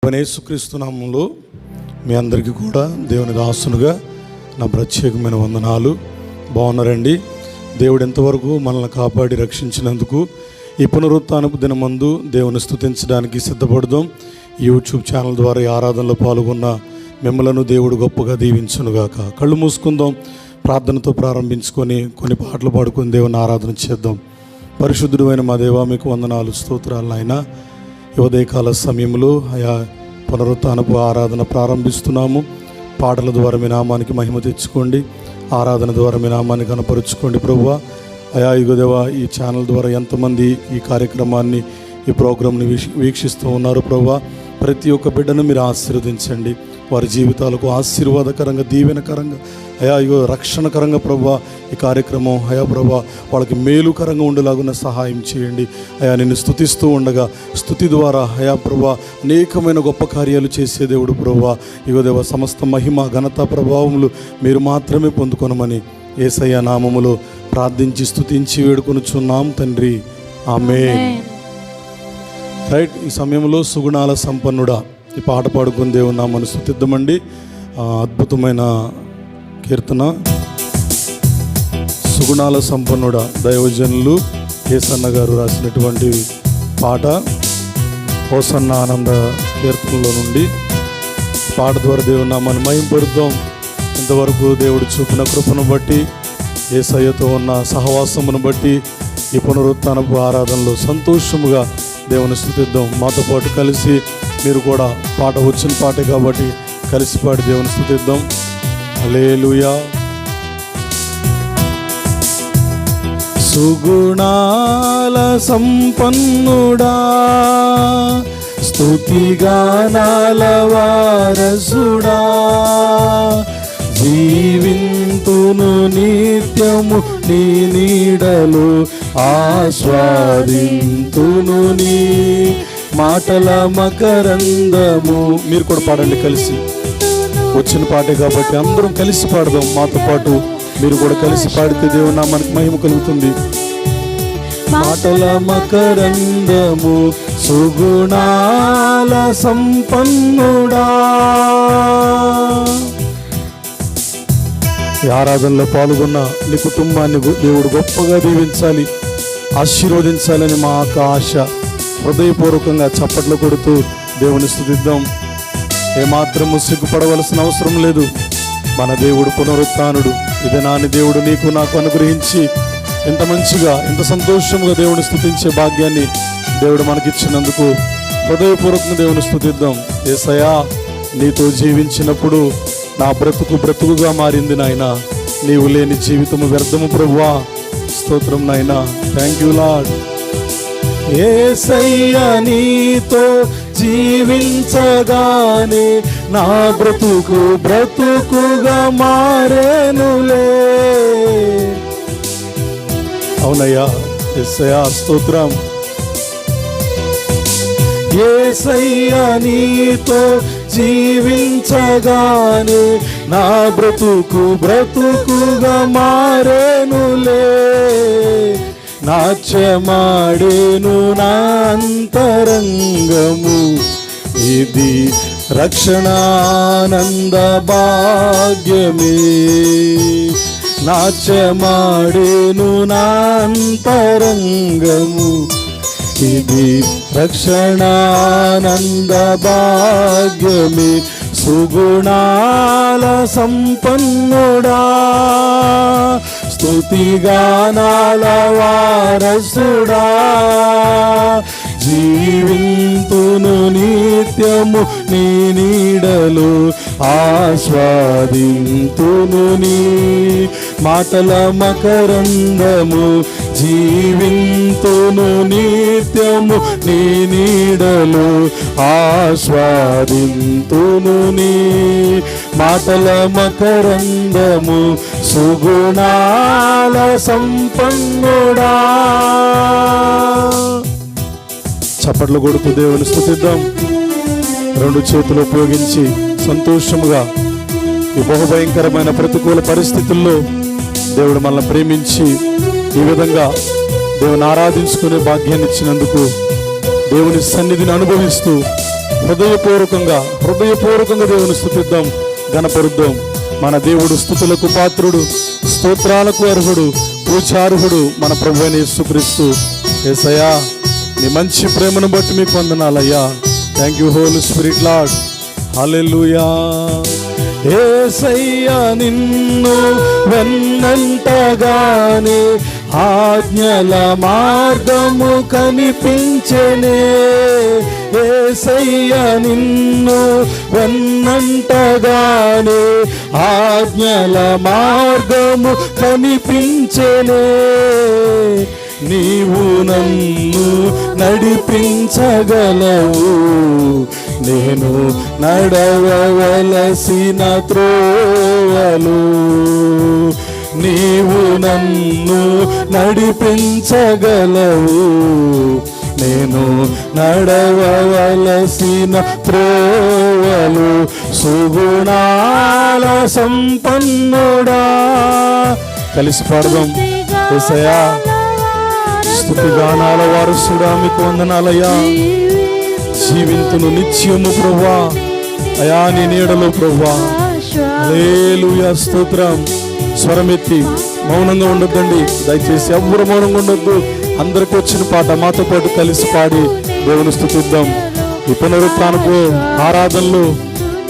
ప్రభువైన యేసుక్రీస్తు నామములో మీ అందరికీ కూడా దేవుని దాసునుగా నా ప్రత్యేకమైన వందనాలు. బాగున్నారండి? దేవుడు ఎంతవరకు మనల్ని కాపాడి రక్షించినందుకు ఈ పునరుత్థానపు దినమందు దేవుని స్తుతించడానికి సిద్ధపడదాం. యూట్యూబ్ ఛానల్ ద్వారా ఈ ఆరాధనలో పాల్గొన్న మిమ్మలను దేవుడు గొప్పగా దీవించునుగాక. కళ్ళు మూసుకుందాం, ప్రార్థనతో ప్రారంభించుకొని కొన్ని పాటలు పాడుకొని దేవుని ఆరాధన చేద్దాం. పరిశుద్ధుడు అయిన మా దేవా, మీకు వందనాలు, స్తోత్రాలు నాయనా. ఈ ఉదయకాల సమయంలో ఆయా పునరుత్థానపు ఆరాధన ప్రారంభిస్తున్నాము. పాటల ద్వారా మీ నామానికి మహిమ తెచ్చుకోండి, ఆరాధన ద్వారా మీ నామాన్ని కనపరుచుకోండి ప్రభువా. అయా ఇగోదేవా, ఈ ఛానల్ ద్వారా ఎంతమంది ఈ కార్యక్రమాన్ని, ఈ ప్రోగ్రాంని వీక్షిస్తూ ఉన్నారు ప్రభువా. ప్రతి ఒక్క బిడ్డను మీరు ఆశీర్వదించండి. వారి జీవితాలకు ఆశీర్వాదకరంగా, దీవెనకరంగా, అయా ఇగో రక్షణకరంగా ప్రభువా ఈ కార్యక్రమం అయా ప్రభువా వాళ్ళకి మేలుకరంగా ఉండేలాగున్న సహాయం చేయండి. అయా నిన్ను స్తుతిస్తూ ఉండగా స్తుతి ద్వారా అయా ప్రభువా అనేకమైన గొప్ప కార్యాలు చేసే దేవుడు ప్రభువా. ఇగో దేవా, సమస్త మహిమ ఘనత ప్రభావములు మీరు మాత్రమే పొందుకొనమని యేసయ్య నామములో ప్రార్థించి స్తుతించి వేడుకొనుచున్నాం తండ్రి, ఆమేన్. రైట్, ఈ సమయంలో సుగుణాల సంపన్నుడా ఈ పాట పాడుకుని దేవుని నామమును స్తుతిద్దామండి. అద్భుతమైన కీర్తన సుగుణాల సంపన్నుడా, దైవజనులు యేసన్న గారు రాసినటువంటి పాట. హోసన్న ఆనంద కీర్తనలో నుండి పాట ద్వారా దేవుని నామాన్ని మహింపరుద్దాం. ఇంతవరకు దేవుడు చూపిన కృపను బట్టి, యేసయ్యతో ఉన్న సహవాసమును బట్టి ఈ పునరుత్థానపు ఆరాధనలో సంతోషముగా దేవుని స్తుతిద్దాం. మాతో పాటు కలిసి మీరు కూడా పాట వచ్చిన పాటే కాబట్టి కలిసి పాడి దేవుని స్తుతిద్దాం. హల్లెలూయా. సుగుణాల సంపన్నుడా, స్తుతిగానాల వారసుడా, జీవింతును నిత్యము నీ నీడలు, ఆస్వాదింతును నీ మాటల మకరందము. మీరు కూడా పాడండి కలిసి, వచ్చిన పాటే కాబట్టి అందరం కలిసి పాడదాం. మాతో పాటు మీరు కూడా కలిసి పాడితే దేవుని నామానికి మహిమ కలుగుతుంది. మాటల మకరందము, సుగుణాల సంపన్నుడా. ఈ ఆరాధనలో పాల్గొన్న నీ కుటుంబాన్ని దేవుడు గొప్పగా దీవించాలి, ఆశీర్వదించాలని మా ఆశ. హృదయపూర్వకంగా చప్పట్లు కొడుతూ దేవుని స్తుతిద్దాం. ఏమాత్రము సిగ్గుపడవలసిన అవసరం లేదు. మన దేవుడు పునరుత్థానుడు. ఇది నాని దేవుడు నీకు నాకు అనుగ్రహించి ఎంత మంచిగా, ఎంత సంతోషంగా దేవుని స్తుతించే భాగ్యాన్ని దేవుడు మనకిచ్చినందుకు హృదయపూర్వకంగా దేవుని స్తుతిద్దాం. యేసయ్యా, నీతో జీవించినప్పుడు నా బ్రతుకుగా మారింది నాయనా. నీవు లేని జీవితము వ్యర్థము ప్రభువా. స్తోత్రం నాయనా. Thank you lord. యేసయ్య నీతో జీవించగానే నా బ్రతుకుగా మారేనులే. అవునయ్యా, యేసయ్యా స్తోత్రం. యేసయ్య నీతో జీవించగానే నా బ్రతుకుగా మారేనులే. నాట్యమాడేను నా అంతరంగము, ఇది రక్షణానంద భాగ్యమే. నాట్యమాడేను నా అంతరంగము, ఇది రక్షణానంద భాగ్యమే. సుగుణాల సంపన్నుడా, స్తుతిగానాల వారసుడా, జీవింతును నిత్యము నీ నీడలు, ఆస్వాదింతును నీ మాటల మకరందము. జీవింతును నిత్యము నీ నీడలు, ఆస్వాదింతును నీ మాటల మకరందము. సుగుణాల సంపన్నుడా. చప్పట్లు కొడుతూ దేవుని స్తుతిద్దాం. రెండు చేతులు ఉపయోగించి సంతోషముగా ఈ బహుభయంకరమైన ప్రతికూల పరిస్థితుల్లో దేవుడు మనల్ని ప్రేమించి ఈ విధంగా దేవుని ఆరాధించుకునే భాగ్యాన్ని ఇచ్చినందుకు దేవుని సన్నిధిని అనుభవిస్తూ హృదయపూర్వకంగా దేవుని స్తుతిద్దాం, గణపరుద్దాం. మన దేవుడు స్తుతులకు పాత్రుడు, స్తోత్రాలకు అర్హుడు, పూజార్హుడు మన ప్రభువైన యేసుక్రీస్తు. యేసయ్యా, నీ మంచి ప్రేమను బట్టి మీకు వందనాలయ్యా. Thank you holy spirit lord. హల్లెలూయా. యేసయ్యా, నిన్ను వెన్నంటగానే ఆజ్ఞల మార్గము కనిపించెనే. యేసయ్యా, నిన్ను వెన్నంటగానే ఆజ్ఞల మార్గము కనిపించెనే. నీవు నన్ను నడిపించగలవు, నేను నడవవలసిన త్రోవలు. నీవు నన్ను నడిపించగలవు, నేను నడవవలసిన త్రోవలు. సుగుణాల సంపన్నుడా. కలిసి పాడదాం. యేసయ్యా, స్తుతి గానాల వారసుడా, మీకు వందనాలయ్యా. జీవింతును నిత్యము ప్రభువా, అయా నీ నీడలో ప్రభువా. హల్లెలూయా, స్తోత్రం. స్వరమెత్తి మౌనంగా ఉండొద్దండి, దయచేసి ఎవ్వరు మౌనంగా ఉండొద్దు. అందరికి వచ్చిన పాట మాతో పాటు కలిసి పాడి దేవుని స్తుతిద్దాం. ఈ పునరుత్థానపు ఆరాధనలో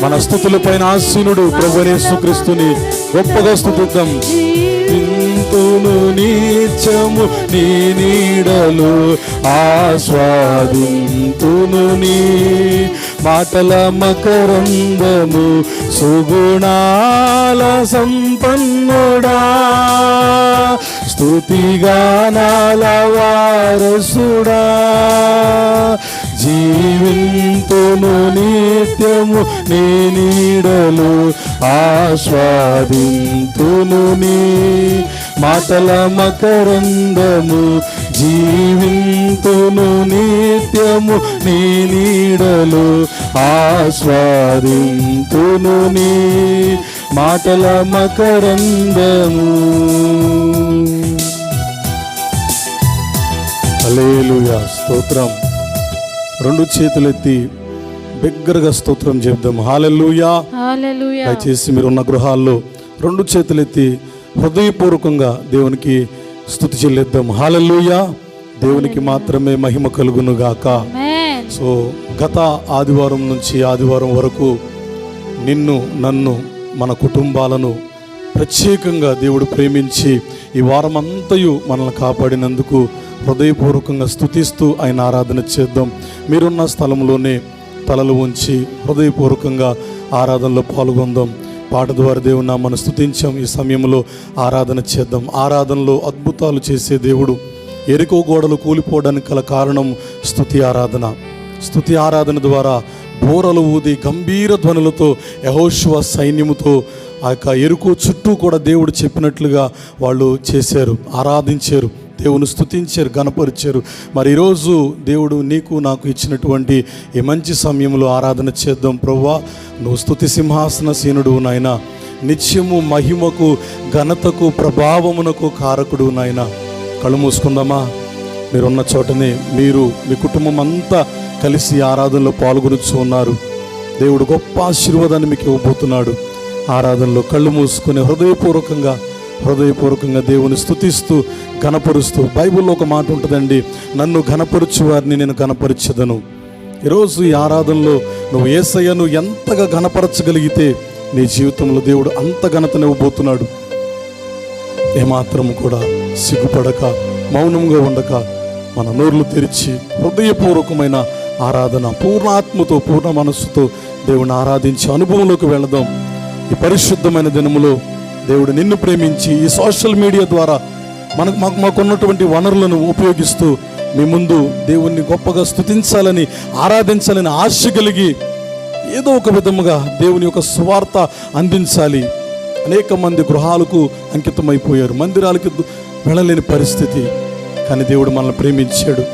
మన స్తుతుల పైన ఆసీనుడు ప్రభువైన యేసుక్రీస్తుని గొప్పగా స్తుతిద్దాం. స్తుతింతును నిత్యము నీ నీడలు, ఆస్వాదింతును నీ మాటల మకరందము. సుగుణాల సంపన్నుడా, స్తుతిగానాల వారసుడా. జీవింతును నిత్యము నీ నీడలు, ఆస్వాదింతును నీ మాటల మకరందము. జీవింతును నిత్యము నీ నీడలు, ఆస్వాదింతును నీ మాటల మకరందము. హల్లెలూయా, స్తోత్రం. రెండు చేతులెత్తి బిగ్గరగా స్తోత్రం చెప్దాం. హల్లెలూయా. దయచేసి మీరున్న గృహాల్లో రెండు చేతులెత్తి హృదయపూర్వకంగా దేవునికి స్తుతి చెల్లిద్దాం. హల్లెలూయా. దేవునికి మాత్రమే మహిమ కలుగును గాక. సో గత ఆదివారం నుంచి ఆదివారం వరకు నిన్ను, నన్ను, మన కుటుంబాలను ప్రత్యేకంగా దేవుడు ప్రేమించి ఈ వారం అంతయు మనల్ని కాపాడినందుకు హృదయపూర్వకంగా స్తుతిస్తూ ఆయన ఆరాధన చేద్దాం. మీరున్న స్థలంలోనే తలలు ఉంచి హృదయపూర్వకంగా ఆరాధనలో పాల్గొందాం. పాట ద్వారా దేవుని నామమును స్తుతించాం. ఈ సమయంలో ఆరాధన చేద్దాం. ఆరాధనలో అద్భుతాలు చేసే దేవుడు. ఎరికో గోడలు కూలిపోవడానికి గల కారణం స్తుతి ఆరాధన. స్తుతి ఆరాధన ద్వారా బోరలు ఊది గంభీర ధ్వనులతో యెహోషువ సైన్యముతో ఆ యొక్క ఎరుకో చుట్టూ కూడా దేవుడు చెప్పినట్లుగా వాళ్ళు చేశారు, ఆరాధించారు, దేవుని స్తుతించారు, గణపరిచారు. మరి ఈరోజు దేవుడు నీకు నాకు ఇచ్చినటువంటి ఈ మంచి సమయంలో ఆరాధన చేద్దాం. ప్రభువా, నువ్వు స్తుతి సింహాసనసీనుడు నాయన, నిత్యము మహిమకు ఘనతకు ప్రభావమునకు కారకుడు నాయన. కళ్ళు మూసుకుందామా? మీరున్న చోటనే మీరు మీ కుటుంబం అంతా కలిసి ఆరాధనలో పాల్గొనుచు ఉన్నారు. దేవుడు గొప్ప ఆశీర్వాదాన్ని మీకు ఇవ్వబోతున్నాడు. ఆరాధనలో కళ్ళు మూసుకొని హృదయపూర్వకంగా దేవుని స్తుతిస్తూ ఘనపరుస్తూ, బైబిల్లో ఒక మాట ఉంటుందండి, నన్ను ఘనపరచు వారిని నేను ఘనపరచెదను. ఈరోజు ఈ ఆరాధనలో నువ్వు యేసయ్యను ఎంతగా ఘనపరచగలిగితే నీ జీవితంలో దేవుడు అంత ఘనతనివ్వబోతున్నాడు. ఏమాత్రము కూడా సిగ్గుపడక, మౌనంగా ఉండక, మన నోర్లు తెరిచి హృదయపూర్వకమైన ఆరాధన, పూర్ణ ఆత్మతో పూర్ణ మనస్సుతో దేవుని ఆరాధించి అనుభవంలోకి వెళదాం. ఈ పరిశుద్ధమైన దినములో దేవుడు నిన్ను ప్రేమించి ఈ సోషల్ మీడియా ద్వారా మాకున్నటువంటి వనరులను ఉపయోగిస్తూ మీ ముందు దేవుణ్ణి గొప్పగా స్తుతించాలని, ఆరాధించాలని ఆశ కలిగి ఏదో ఒక విధముగా దేవుని యొక్క సువార్త అందించాలి. అనేక మంది గృహాలకు అంకితమైపోయారు, మందిరాలకు వెళ్ళలేని పరిస్థితి. కానీ దేవుడు మనల్ని ప్రేమించాడు.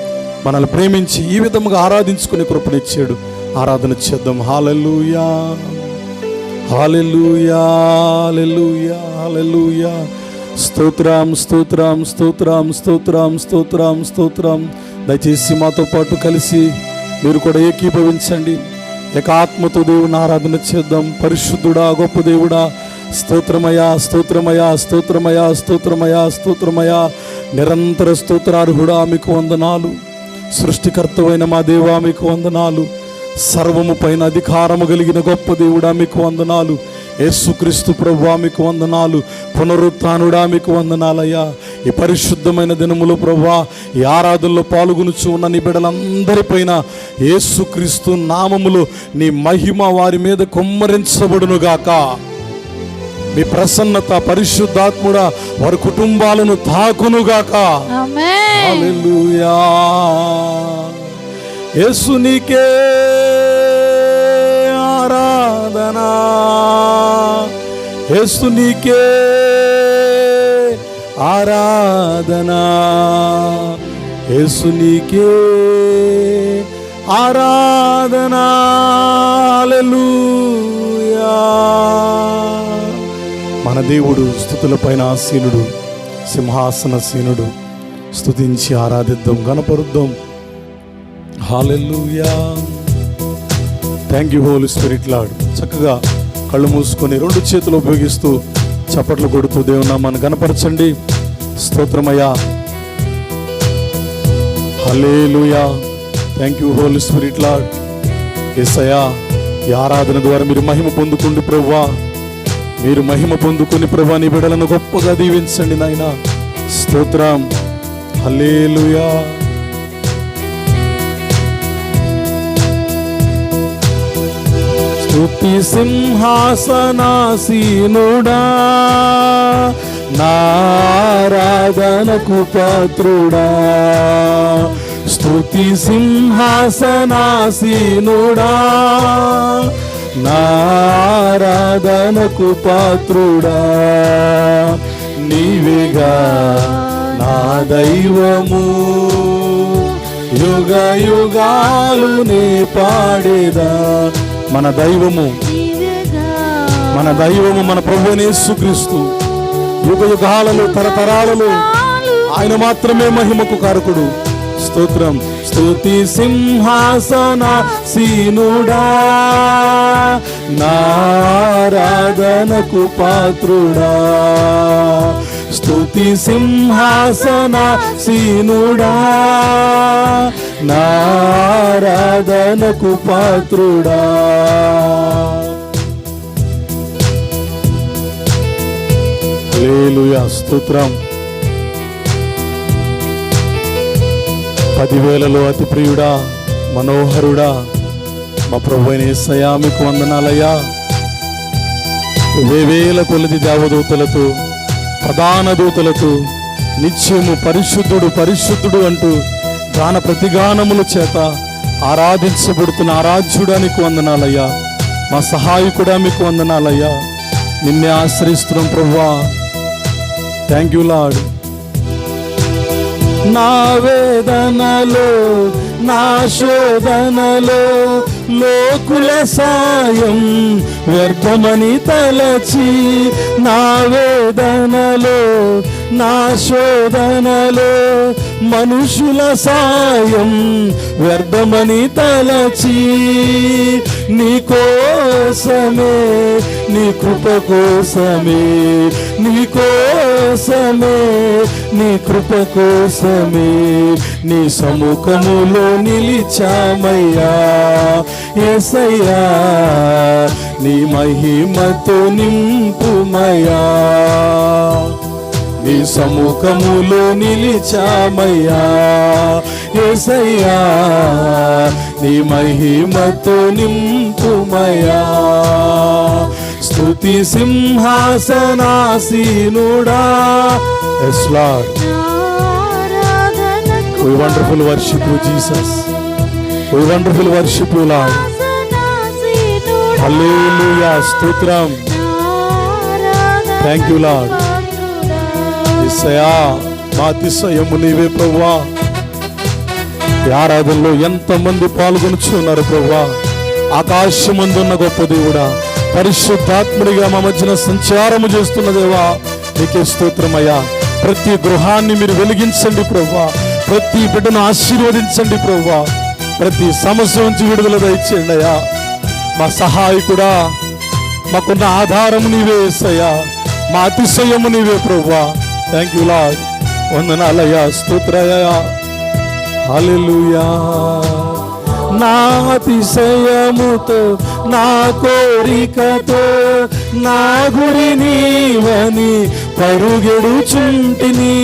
మనల్ని ప్రేమించి ఈ విధముగా ఆరాధించుకునే కృపనిచ్చాడు. ఆరాధన చేద్దాం. హల్లెలూయా, హల్లెలూయా, హల్లెలూయా, హల్లెలూయా. స్తోత్రం, స్తోత్రం, స్తోత్రం, స్తోత్రం, స్తోత్రం, స్తోత్రం. దయచేసి మాతో పాటు కలిసి మీరు కూడా ఏకీభవించండి. ఏకాత్మతో దేవుని ఆరాధన చేద్దాం. పరిశుద్ధుడా, గొప్ప దేవుడా, స్తోత్రమయా, స్తోత్రమయా, స్తోత్రమయా, స్తోత్రమయా, స్తోత్రమయా, నిరంతర స్తోత్రార్హుడా మీకు వందనాలు. సృష్టికర్తవైన మా దేవా మీకు వందనాలు. సర్వము పైన అధికారము కలిగిన గొప్ప దేవుడా మీకు వందనాలు. యేసుక్రీస్తు ప్రభువా మీకు వందనాలు. పునరుత్థానుడా మీకు వందనాలయ్యా. ఈ పరిశుద్ధమైన దినములో ప్రభువా, ఈ ఆరాధనలో పాల్గొనుచు ఉన్న నీ బిడ్డలందరిపైన యేసుక్రీస్తు నామములో నీ మహిమ వారి మీద కుమ్మరించబడునుగాక. మీ ప్రసన్నత పరిశుద్ధాత్ముడా వారి కుటుంబాలను తాకునుగాక. హల్లెలూయా. యేసు నీకే ఆరాధనా, యేసు నీకే ఆరాధనా, యేసు నీకే ఆరాధనా. హల్లెలూయా. మన దేవుడు స్తుతులపైన ఆసీనుడు, సింహాసనసీనుడు. స్తుతించి ఆరాధిద్దాం, గణపరుద్దాం. హల్లెలూయా. Thank you holy spirit lord. చక్కగా కళ్ళు మూసుకొని రెండు చేతులు ఉపయోగిస్తూ చప్పట్లు కొడుతూ దేవుని నామాన్ని గణపరచండి. స్తోత్రమయ్యా. హల్లెలూయా. Thank you holy spirit lord. యేసయ్యా, ఈ ఆరాధన ద్వారా మీరు మహిమ పొందుకోండి ప్రభువా. మీరు మహిమ పొందుకొని ప్రభువా నీ బిడ్డలను గొప్పగా దీవించండి నాయనా. స్తోత్రం. హల్లెలూయా. స్తుతి సింహాసనాసీనుడా, నారాధనకు పాత్రుడా. స్తుతి సింహాసనాసీనుడా, నారాధనకు పాత్రుడా. నీవేగా నా దైవము, యుగ యుగాలు నే పాడేదా. మన దైవము మన ప్రభువైన యేసుక్రీస్తు. యుగ యుగాలలో తరతరాలలో ఆయన మాత్రమే మహిమకు కారకుడు. స్తోత్రం. స్తుతి సింహాసనాసీనుడా, నారాధనకు పాత్రుడా. స్తుతి సింహాసనాసీనుడా, నారాధనకు పాత్రుడా. హల్లెలూయా. స్తోత్రం. 10,000లో అతి ప్రియుడా, మనోహరుడా, మా ప్రభువైన యేసయ్యా మీకు వందనాలయ్యా. వేవేల కొలది దేవదూతలతో, ప్రధాన దూతలతో నిత్యము పరిశుద్ధుడు పరిశుద్ధుడు అంటూ గాన ప్రతిగానముల చేత ఆరాధించబడుతున్న ఆరాధ్యుడా నీకు వందనాలయ్యా. మా సహాయకుడా మీకు వందనాలయ్యా. నిన్నే ఆశ్రయిస్తున్నాం ప్రభువా. Thank you lord. నా వేదనలో, నా శోధనలో లోకుల సాయం వ్యర్థమని తలచి, నా వేదనలో, నా శోధనలో మనుషుల సాయం వ్యర్థమని తలచి, నీ కోసమే, నీ కృప కోసమే, నీ కోసమే, నీ కృప కోసమే నీ సముఖములో నిలిచామయ్యా. యేసయ్యా, నీ మహిమతో నింపుమయ్యా. నీ సముఖములో నిలిచామయ్యా. యేసయ్యా, నీ మహిమతో నింపుమయ్యా. స్తుతి సింహాసనాసీనుడా. Yes Lord, we wonderful worship you Jesus, we wonderful worship you Lord. Hallelujah. స్తోత్రం. Thank you Lord. యేసయ్యా, మా అతిశయము నీవే ప్రభువా. ఈ ఆరాధనలో ఎంతమంది పాల్గొనుచున్నారు ప్రభువా. ఆకాశమందున్న గొప్ప దేవుడా, పరిశుద్ధాత్ముడిగా మా మధ్యన సంచారము చేస్తున్న దేవా, నీకే స్తోత్రమయ్యా. ప్రతి గృహాన్ని మీరు వెలిగించండి ప్రభువా. ప్రతి బిడ్డను ఆశీర్వదించండి ప్రభువా. ప్రతి సమస్య నుంచి విడుదల దయచేయండి అయ్యా. మా సహాయకుడా, మాకున్న ఆధారము నీవే యేసయ్యా, మా అతిశయము నీవే ప్రభువా. Thank you lord. వందనాలయ్యా, స్తోత్రయ్యా, హల్లెలూయా. నా అతిశయముతో, నా కోరికతో, నా గురి నీవని పరుగెడుచుంటిని.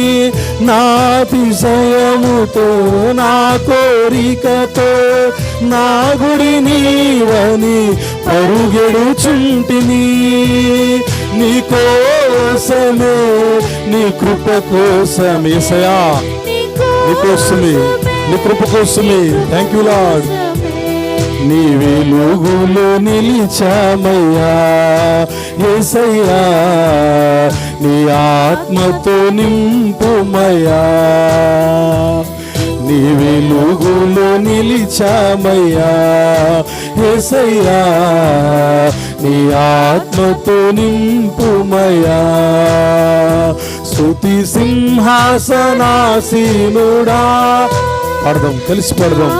నా అతిశయముతో, నా కోరికతో, నా గురి నీవని పరుగెడుచుంటిని. నీ కోసమే, నీ కృప కోసమే యేసయ్యా, నీ కోసమే, నీ కృప కోసమే. Thank you lord. నీ వెలుగులో నిలిచామయ్యా యేసయ్యా, నీ ఆత్మతో నింపుమయ్యా. నీ వెలుగులో నిలిచామయ్యా యేసయ్యా, నీ ఆత్మతో నింపుమయ్యా. స్తుతి సింహాసనాసీనుడా. పాడదాం, కలిసి పాడదాం,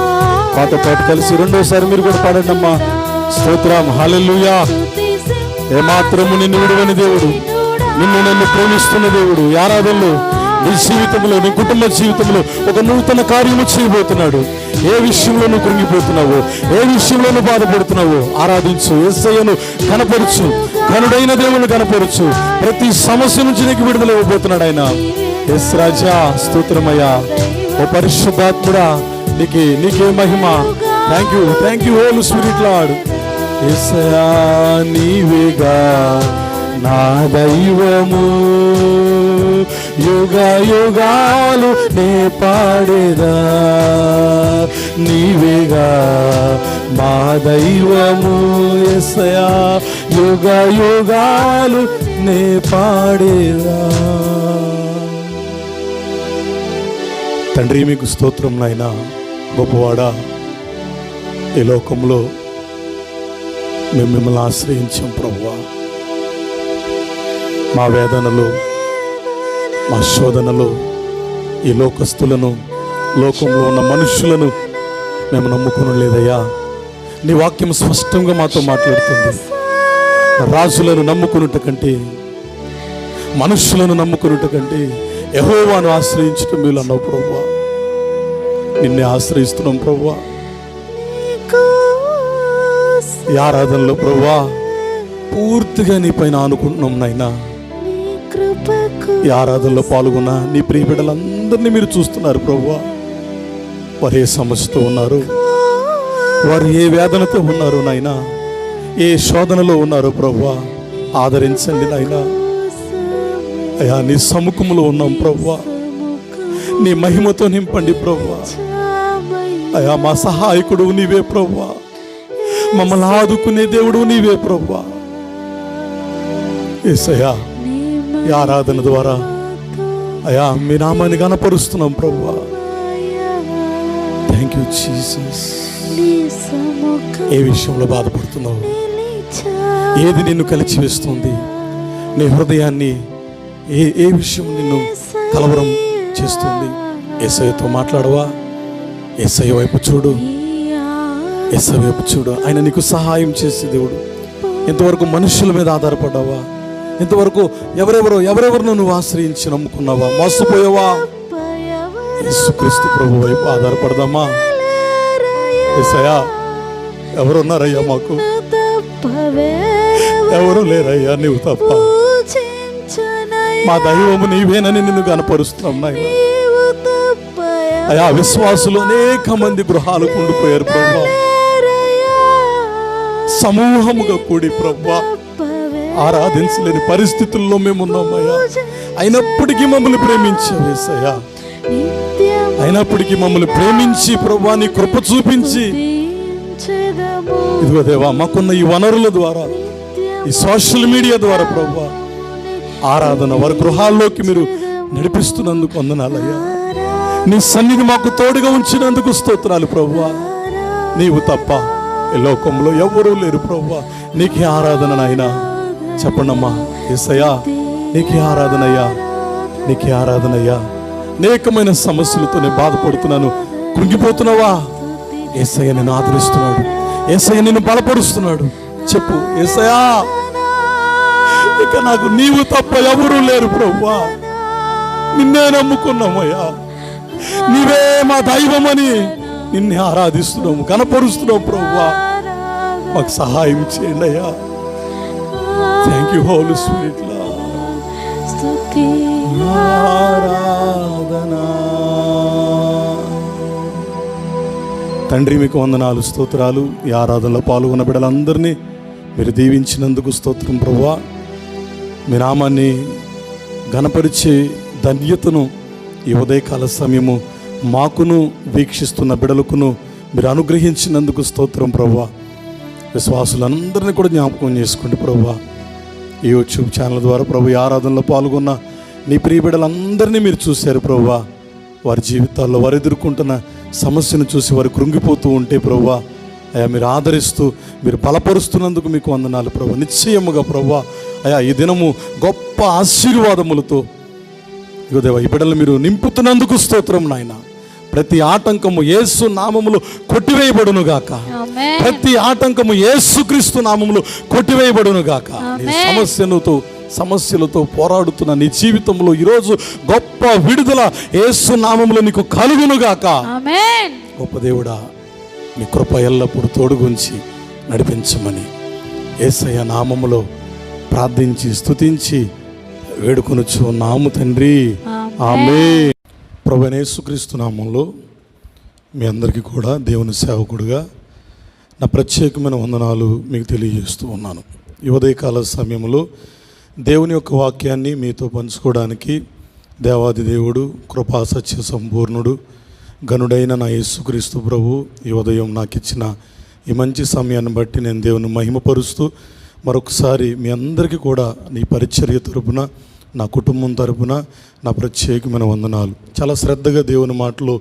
పాట పాట కలిసి. రెండోసారి మీరు కూడా పాడండి అమ్మా. స్తోత్రం, హల్లెలూయా. ఏమాత్రము నిన్ను విడువని దేవుడు, నిన్ను నన్ను ప్రేమిస్తున్న దేవుడు. ఈ ఆరాధనలో నీ జీవితంలో, నీ కుటుంబ జీవితంలో ఒక నూతన కార్యము చేయబోతున్నాడు. ఏ విషయంలో నువ్వు కృంగిపోతున్నావు, ఏ విషయంలో నువ్వు బాధపడుతున్నావు, ఆరాధించు, యేసయ్యను కనపరచు, కనుడైన దేవుని కనపరచు. ప్రతి సమస్య నుంచి నీకు విడుదల ఇవ్వబోతున్నాడు ఆయన. యేసు రాజా, స్తోత్రమయ్యా. ఓ పరిశుద్ధాత్ముడా, నీకే మహిమ. Thank you, thank you holy spirit lord. యేసయ్యా, నీవేగా నా దైవము, యుగ యుగాలు నే పాడేదా. నీవేగా మా దైవము యేసయ్యా, యుగ యుగాలు నే పాడేదా. తండ్రి, మీకు స్తోత్రం నాయనా. గొప్పవాడా, ఈ లోకంలో మేము మిమ్మల్ని ఆశ్రయించాం ప్రభువా. మా వేదనలు, మా శోధనలు, ఈ లోకస్తులను, లోకంలో ఉన్న మనుషులను మేము నమ్ముకుని లేదయ్యా. నీ వాక్యం స్పష్టంగా మాతో మాట్లాడుతుంది. రాజులను నమ్ముకున్నట కంటే, మనుషులను నమ్ముకున్నట కంటే యెహోవాను ఆశ్రయించటం వీలు అన్నావు ప్రభువా. నిన్నే ఆశ్రయిస్తున్నాం ప్రభువా. ఈ ఆరాధనలో ప్రభువా పూర్తిగా నీ పైన అనుకుంటున్నాం నాయనా. ఈ ఆరాధనలో పాల్గొన్న నీ ప్రియ బిడ్డలందరినీ మీరు చూస్తున్నారు ప్రభువా. వారు ఏ సమస్యతో ఉన్నారు, వారు ఏ వేదనతో ఉన్నారు నాయనా, ఏ శోధనలో ఉన్నారు ప్రభువా. ఆదరించండి నాయనా. అయ్యా, నీ సముఖంలో ఉన్నాం ప్రభువా. నీ మహిమతో నింపండి ప్రభువా. అయ్యా, మా సహాయకుడు నీవే ప్రభువా. మమ్మల్ని ఆదుకునే దేవుడు నీవే ప్రభువా. యేసయ్యా, ఈ ఆరాధన ద్వారా అయ్యా మీ నామాన్ని గణపరుస్తున్నాం ప్రభువా. Thank you Jesus. ఏ విషయంలో బాధపడుతున్నావు, ఏది నిన్ను కలిచివేస్తుంది, నీ హృదయాన్ని ఏ విషయం నిన్ను కలవరం చేస్తుంది, యేసయ్యతో మాట్లాడవా? యేసయ్య వైపు చూడు, యేసయ్య వైపు చూడు. ఆయన నీకు సహాయం చేసే దేవుడు. ఇంతవరకు మనుషుల మీద ఆధారపడ్డావా? ఇంతవరకు ఎవరెవరినో నువ్వు ఆశ్రయించి నమ్ముకున్నావా? మోసపోయావా? యేసుక్రీస్తు ప్రభు వైపు ఆధారపడదామా? యేసయ్యా, ఎవరున్నారయ్యా మాకు? ఎవరు లేరయ్యా, నీవు తప్ప. మా దైవము నీవేనని నిన్ను కనపరుస్తున్నాం నాయన. అయ్యా, విశ్వాసులు అనేక మంది గృహాలకు ఉండిపోయారు ప్రభువా. సమూహముగా కూడి ప్రభువా ఆరాధించలేని పరిస్థితుల్లో మేమున్నామయ్యా. అయినప్పటికీ మమ్మల్ని ప్రేమించావు యేసయ్యా. అయినప్పటికీ మమ్మల్ని ప్రేమించి ప్రభువా నీ కృప చూపించి, ఇదిగో దేవా, మాకున్న ఈ వనరుల ద్వారా, ఈ సోషల్ మీడియా ద్వారా ప్రభువా ఆరాధన వారి గృహాల్లోకి మీరు నడిపిస్తున్నందుకు వందనాలయ్యా. నీ సన్నిధి మాకు తోడుగా ఉంచినందుకు స్తోత్రాలు ప్రభువా. నీవు తప్ప ఈ లోకంలో ఎవ్వరూ లేరు ప్రభువా. నీకే ఆరాధన నాయనా. చెప్పండమ్మా. యేసయ్యా, నీకే ఆరాధనయ్యా, నీకే ఆరాధనయ్యా. అనేకమైన సమస్యలతో నేను బాధపడుతున్నాను, కృంగిపోతున్నావా? యేసయ్య నిన్ను ఆదరిస్తున్నాడు. యేసయ్య నిన్ను బలపరుస్తున్నాడు. చెప్పు, యేసయ్యా ఇక నాకు నీవు తప్ప ఎవరూ లేరు ప్రభువా, నిన్నే నమ్ముకున్నామయ్యా, నీవే మా దైవమని నిన్నే ఆరాధిస్తున్నాము, కనపరుస్తున్నాము ప్రభువా, మాకు సహాయం చేయండి అయ్యా. Thank you holy spirit. తండ్రి మీకు వందనాలు, స్తోత్రాలు. ఈ ఆరాధనలో పాల్గొన్న బిడ్డలందరినీ మీరు దీవించినందుకు స్తోత్రం ప్రభువా. మీ నామాన్ని ఘనపరిచే ధన్యతను ఈ ఉదయకాల సమయము మాకును వీక్షిస్తున్న బిడ్డలకును మీరు అనుగ్రహించినందుకు స్తోత్రం ప్రభువా. విశ్వాసులందరినీ కూడా జ్ఞాపకం చేసుకోండి ప్రభువా. ఈ యూట్యూబ్ ఛానల్ ద్వారా ప్రభు ఈ ఆరాధనలో పాల్గొన్న నీ ప్రియ బిడ్డలందరినీ మీరు చూశారు ప్రభువా. వారి జీవితాల్లో వారు ఎదుర్కొంటున్న సమస్యను చూసి వారు కృంగిపోతూ ఉంటే ప్రభువా, అయ్యా మీరు ఆదరిస్తూ మీరు బలపరుస్తున్నందుకు మీకు వందనాలు ప్రభు. నిశ్చయముగా ప్రభువా అయ్యా ఈ దినము గొప్ప ఆశీర్వాదములతో ఇగో దేవా ఈ బిడ్డలు మీరు నింపుతున్నందుకు స్తోత్రం నాయన. ప్రతి ఆటంకము యేసు నామములో కొట్టివేయబడును గాక. ప్రతి ఆటంకము యేసుక్రీస్తు నామములో కొట్టివేయబడును గాక. సమస్యలతో పోరాడుతున్న నీ జీవితంలో ఈరోజు గొప్ప విడుదల యేసు నామములో నీకు కలుగును గాక. గొప్ప దేవుడా, నీ కృప ఎల్లప్పుడు తోడుగుంచి నడిపించమని యేసయ్య నామములో ప్రార్థించి స్తుతించి వేడుకొనుచు నాము తండ్రి, ఆమేన్. ప్రభువైన యేసుక్రీస్తు నామంలో మీ అందరికీ కూడా దేవుని సేవకుడుగా నా ప్రత్యేకమైన వందనాలు మీకు తెలియజేస్తూ ఉన్నాను. ఈ ఉదయకాల సమయంలో దేవుని యొక్క వాక్యాన్ని మీతో పంచుకోవడానికి దేవాది దేవుడు, కృపా సత్య సంపూర్ణుడు, గనుడైన నా యేసుక్రీస్తు ప్రభు ఈ ఉదయం నాకు ఇచ్చిన ఈ మంచి సమయాన్ని బట్టి నేను దేవుని మహిమపరుస్తూ మరొకసారి మీ అందరికీ కూడా నీ పరిచర్య తరపున, నా కుటుంబం తరపున నా ప్రత్యేకమైన వందనాలు. చాలా శ్రద్ధగా దేవుని మాటలు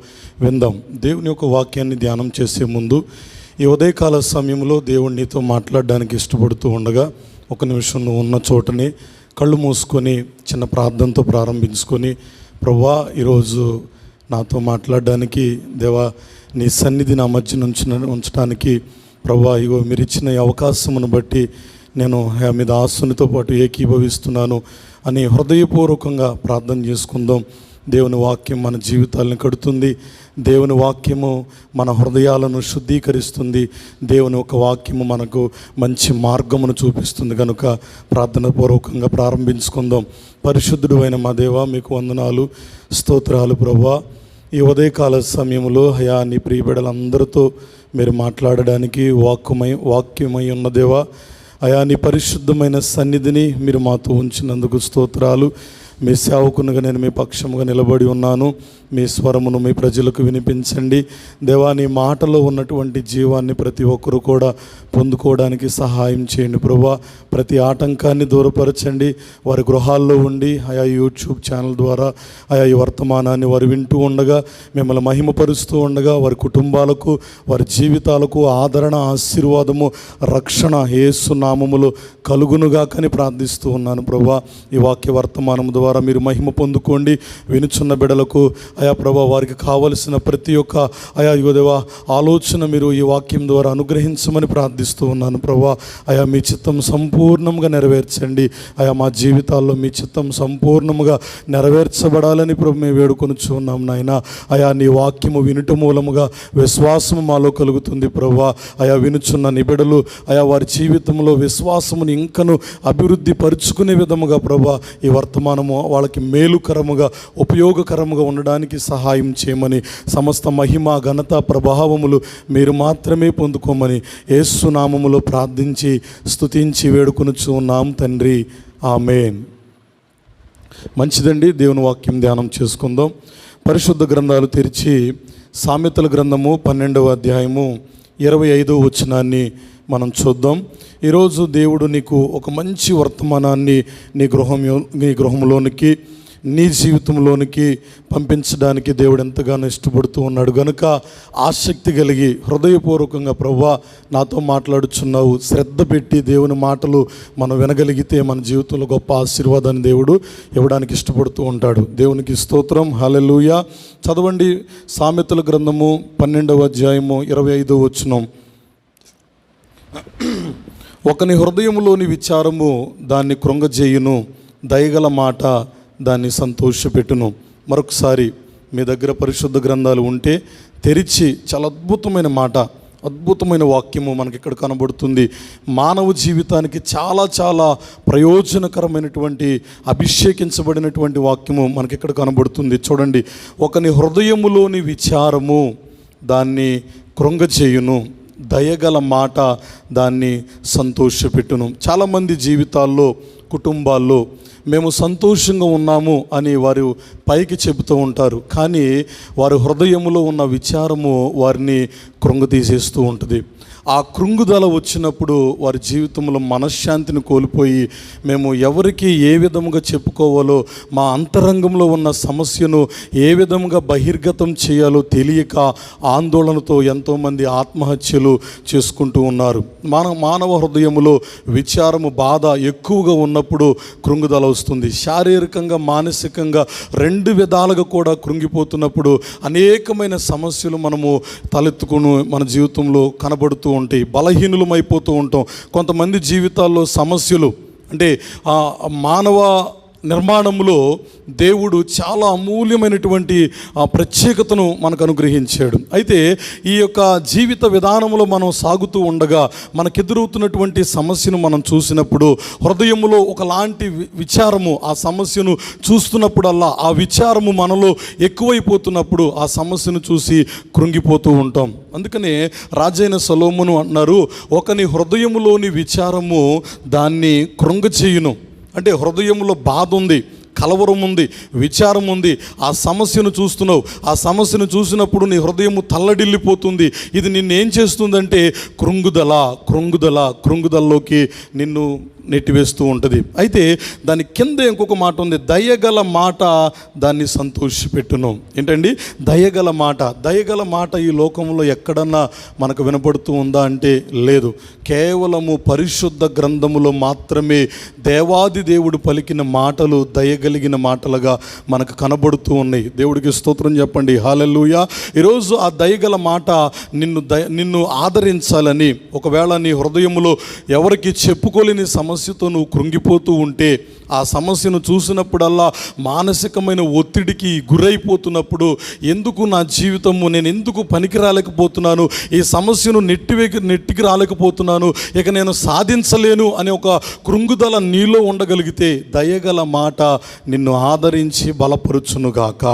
విందాం. దేవుని యొక్క వాక్యాన్ని ధ్యానం చేసే ముందు ఈ ఉదయకాల సమయంలో దేవుడు నీతో మాట్లాడడానికి ఇష్టపడుతూ ఉండగా ఒక నిమిషం నువ్వు ఉన్న చోటని కళ్ళు మూసుకొని చిన్న ప్రార్థనతో ప్రారంభించుకొని, ప్రభువా ఈరోజు నాతో మాట్లాడడానికి దేవా నీ సన్నిధి నా మధ్య ఉంచడానికి ప్రభువా ఇగో మీరు ఇచ్చిన ఈ అవకాశమును బట్టి నేను మీ దాసునితో పాటు ఏకీభవిస్తున్నాను అని హృదయపూర్వకంగా ప్రార్థన చేసుకుందాం. దేవుని వాక్యం మన జీవితాలను కడుతుంది. దేవుని వాక్యము మన హృదయాలను శుద్ధీకరిస్తుంది. దేవుని ఒక వాక్యము మనకు మంచి మార్గమును చూపిస్తుంది. కనుక ప్రార్థన పూర్వకంగా ప్రారంభించుకుందాం. పరిశుద్ధుడు అయిన మా దేవా మీకు వందనాలు, స్తోత్రాలు ప్రభువా. ఈ ఉదయకాల సమయంలో అయా నీ ప్రియ బిడ్డలందరితో మీరు మాట్లాడడానికి వాక్యమై ఉన్న దేవా, అయా నీ పరిశుద్ధమైన సన్నిధిని మీరు మాతో ఉంచినందుకు స్తోత్రాలు. మీ సేవకునిగా నేను మీ పక్షముగా నిలబడి ఉన్నాను. మీ స్వరమును మీ ప్రజలకు వినిపించండి దేవా. నీ మాటలో ఉన్నటువంటి జీవాన్ని ప్రతి ఒక్కరు కూడా పొందుకోవడానికి సహాయం చేయండి ప్రభువా. ప్రతి ఆటంకాన్ని దూరపరచండి. వారి గృహాల్లో ఉండి ఆయా యూట్యూబ్ ఛానల్ ద్వారా ఆయా ఈ వర్తమానాన్ని వారు వింటూ ఉండగా, మిమ్మల్ని మహిమపరుస్తూ ఉండగా వారి కుటుంబాలకు, వారి జీవితాలకు ఆదరణ, ఆశీర్వాదము, రక్షణ యేసు నామములో కలుగునుగా కని ప్రార్థిస్తూ ఉన్నాను ప్రభువా. ఈ వాక్య వర్తమానం ద్వారా మీరు మహిమ పొందుకోండి. వినుచున్న బిడలకు అయా ప్రభా వారికి కావలసిన ప్రతి ఒక్క అయా యువదేవా ఆలోచన మీరు ఈ వాక్యం ద్వారా అనుగ్రహించమని ప్రార్థిస్తూ ఉన్నాను ప్రభా. అయా మీ చిత్తం సంపూర్ణంగా నెరవేర్చండి. అయా మా జీవితాల్లో మీ చిత్తం సంపూర్ణంగా నెరవేర్చబడాలని ప్రభు మేము వేడుకొనుచు ఉన్నాం నాయన. అయా నీ వాక్యము వినుట మూలముగా విశ్వాసము మాలో కలుగుతుంది ప్రభా. అయా వినుచున్న నిబిడలు అయా వారి జీవితంలో విశ్వాసముని ఇంకను అభివృద్ధి పరుచుకునే విధముగా ప్రభా ఈ వర్తమానము వాళ్ళకి మేలుకరముగా, ఉపయోగకరముగా ఉండడానికి సహాయం చేయమని, సమస్త మహిమ, ఘనత, ప్రభావములు మీరు మాత్రమే పొందుకోమని యేసు నామములో ప్రార్థించి స్తుతించి వేడుకొనుచు ఉన్నాం తండ్రి, ఆమేన్. మంచిదండి, దేవుని వాక్యం ధ్యానం చేసుకుందాం. పరిశుద్ధ గ్రంథాలు తెరిచి సామెతల గ్రంథము 12వ అధ్యాయము 25వ వచనాన్ని మనం చూద్దాం. ఈరోజు దేవుడు నీకు ఒక మంచి వర్తమానాన్ని నీ గృహంలోనికి, నీ జీవితంలోనికి పంపించడానికి దేవుడు ఎంతగానో ఇష్టపడుతూ ఉన్నాడు. కనుక ఆసక్తి కలిగి హృదయపూర్వకంగా ప్రభువా నాతో మాట్లాడుచున్నావు, శ్రద్ధ పెట్టి దేవుని మాటలు మనం వినగలిగితే మన జీవితంలో గొప్ప ఆశీర్వాదాన్ని దేవుడు ఇవ్వడానికి ఇష్టపడుతూ ఉంటాడు. దేవునికి స్తోత్రం, హల్లెలూయా. చదవండి సామెతల గ్రంథము 12వ అధ్యాయము 25వ వచనం. ఒకని హృదయంలోని విచారము దాన్ని కృంగజేయును, దయగల మాట దాన్ని సంతోషపెట్టును. మరొకసారి మీ దగ్గర పరిశుద్ధ గ్రంథాలు ఉంటే తెరిచి, చాలా అద్భుతమైన మాట, అద్భుతమైన వాక్యము మనకి ఇక్కడ కనబడుతుంది. మానవ జీవితానికి చాలా చాలా ప్రయోజనకరమైనటువంటి, అభిషేకించబడినటువంటి వాక్యము మనకి ఇక్కడ కనబడుతుంది. చూడండి, ఒకని హృదయములోని విచారము దాన్ని కృంగచేయును, దయగల మాట దాన్ని సంతోషపెట్టును. చాలామంది జీవితాల్లో, కుటుంబాల్లో మేము సంతోషంగా ఉన్నాము అని వారు పైకి చెబుతూ ఉంటారు, కానీ వారి హృదయములో ఉన్న విచారము వారిని కృంగతీసేస్తూ ఉంటుంది. ఆ కృంగుదల వచ్చినప్పుడు వారి జీవితంలో మనశ్శాంతిని కోల్పోయి, మేము ఎవరికి ఏ విధముగా చెప్పుకోవాలో, మా అంతరంగంలో ఉన్న సమస్యను ఏ విధముగా బహిర్గతం చేయాలో తెలియక ఆందోళనతో ఎంతోమంది ఆత్మహత్యలు చేసుకుంటూ ఉన్నారు. మానవ హృదయములో విచారము, బాధ ఎక్కువగా ఉన్నప్పుడు కృంగుదల వస్తుంది. శారీరకంగా, మానసికంగా రెండు విధాలుగా కూడా కృంగిపోతున్నప్పుడు అనేకమైన సమస్యలు మనము తలెత్తుకుని మన జీవితంలో కనబడుతూ ఉంటాయి. బలహీనులమైపోతూ ఉంటాం. కొంతమంది జీవితాల్లో సమస్యలు అంటే మానవ నిర్మాణంలో దేవుడు చాలా అమూల్యమైనటువంటి ప్రత్యేకతను మనకు అనుగ్రహించాడు. అయితే ఈ యొక్క జీవిత విధానంలో మనం సాగుతూ ఉండగా మనకెదురవుతున్నటువంటి సమస్యను మనం చూసినప్పుడు హృదయంలో ఒకలాంటి విచారము, ఆ సమస్యను చూస్తున్నప్పుడల్లా ఆ విచారము మనలో ఎక్కువైపోతున్నప్పుడు ఆ సమస్యను చూసి కృంగిపోతూ ఉంటాం. అందుకనే రాజైన సొలొమోను అన్నారు, ఒకని హృదయములోని విచారము దాన్ని కృంగచేయును. అంటే హృదయంలో బాధ ఉంది, కలవరం ఉంది, విచారం ఉంది, ఆ సమస్యను చూస్తున్నావు. ఆ సమస్యను చూసినప్పుడు నీ హృదయము తల్లడిల్లిపోతుంది. ఇది నిన్నేం చేస్తుందంటే కృంగుదలలోకి నిన్ను నెట్టివేస్తూ ఉంటుంది. అయితే దాని కింద ఇంకొక మాట ఉంది, దయగల మాట దాన్ని సంతోషపెట్టును. ఏంటండి దయగల మాట? దయగల మాట ఈ లోకంలో ఎక్కడన్నా మనకు వినపడుతూ ఉందా అంటే లేదు. కేవలము పరిశుద్ధ గ్రంథములో మాత్రమే దేవాది దేవుడు పలికిన మాటలు దయగలిగిన మాటలుగా మనకు కనబడుతూ ఉన్నాయి. దేవుడికి స్తోత్రం చెప్పండి, హల్లెలూయా. ఈరోజు ఆ దయగల మాట నిన్ను ఆదరించాలని, ఒకవేళ నీ హృదయములో ఎవరికి చెప్పుకోలేని సమస్యతో నువ్వు కృంగిపోతూ ఉంటే, ఆ సమస్యను చూసినప్పుడల్లా మానసికమైన ఒత్తిడికి గురైపోతున్నప్పుడు, ఎందుకు నా జీవితము, నేను ఎందుకు పనికి రాలేకపోతున్నాను, ఈ సమస్యను నెట్టికి రాలేకపోతున్నాను, ఇక నేను సాధించలేను అనే ఒక కృంగుదల నీలో ఉండగలిగితే దయగల మాట నిన్ను ఆదరించి బలపరుచునుగాక.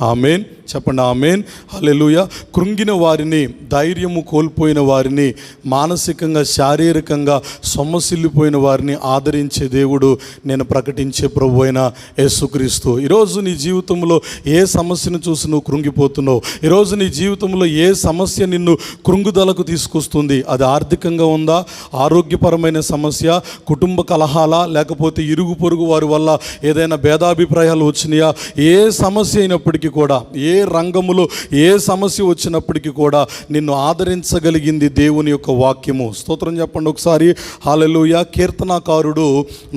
ఆమేన్ చెప్పండి, ఆమేన్, హల్లెలూయా. కృంగిన వారిని, ధైర్యము కోల్పోయిన వారిని, మానసికంగా శారీరకంగా సొమ్మసిల్లిపోయిన వారిని ఆదరించే దేవుడు నేను ప్రకటించే ప్రభు అయిన యేసుక్రీస్తు. ఈరోజు నీ జీవితంలో ఏ సమస్యను చూసి నువ్వు కృంగిపోతున్నావు? ఈరోజు నీ జీవితంలో ఏ సమస్య నిన్ను కృంగుదలకు తీసుకొస్తుంది? అది ఆర్థికంగా ఉందా, ఆరోగ్యపరమైన సమస్య, కుటుంబ కలహాలా, లేకపోతే ఇరుగు పొరుగు వారి వల్ల ఏదైనా భేదాభిప్రాయాలు వచ్చినాయా? ఏ సమస్య అయినప్పటికీ కూడా, ఏ రంగములో ఏ సమస్య వచ్చినప్పటికీ కూడా నిన్ను ఆదరించగలిగింది దేవుని యొక్క వాక్యము. స్తోత్రం చెప్పండి ఒకసారి, హల్లెలూయా. కీర్తనాకారుడు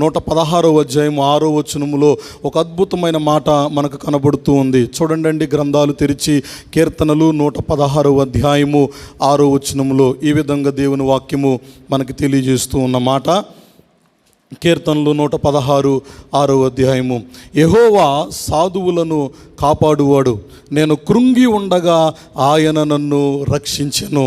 116వ అధ్యాయం 6వ వచనములో ఒక అద్భుతమైన మాట మనకు కనబడుతూ ఉంది. చూడండి, గ్రంథాలు తెరిచి కీర్తనలు 116వ అధ్యాయము 6వ వచనములో ఈ విధంగా దేవుని వాక్యము మనకి తెలియజేస్తూ ఉన్న మాట. కీర్తనలు 116 6వ అధ్యాయము, యెహోవా సాధువులను కాపాడువాడు, నేను కృంగి ఉండగా ఆయన నన్ను రక్షించెను.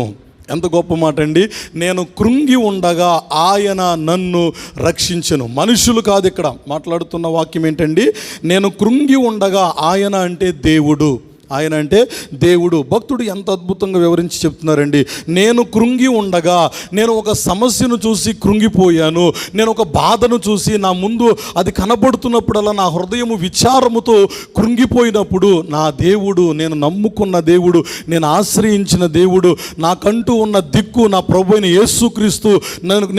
ఎంత గొప్ప మాట అండి! నేను కృంగి ఉండగా ఆయన నన్ను రక్షించెను. మనుషులు కాదు, ఇక్కడ మాట్లాడుతున్న వాక్యం ఏంటండి? నేను కృంగి ఉండగా, ఆయన అంటే దేవుడు, ఆయన అంటే దేవుడు. భక్తుడు ఎంత అద్భుతంగా వివరించి చెప్తున్నారండి. నేను కృంగి ఉండగా, నేను ఒక సమస్యను చూసి కృంగిపోయాను, నేను ఒక బాధను చూసి నా ముందు అది కనబడుతున్నప్పుడల్లా నా హృదయము విచారముతో కృంగిపోయినప్పుడు, నా దేవుడు, నేను నమ్ముకున్న దేవుడు, నేను ఆశ్రయించిన దేవుడు, నాకంటూ ఉన్న దిక్కు నా ప్రభు అయిన యేసుక్రీస్తు,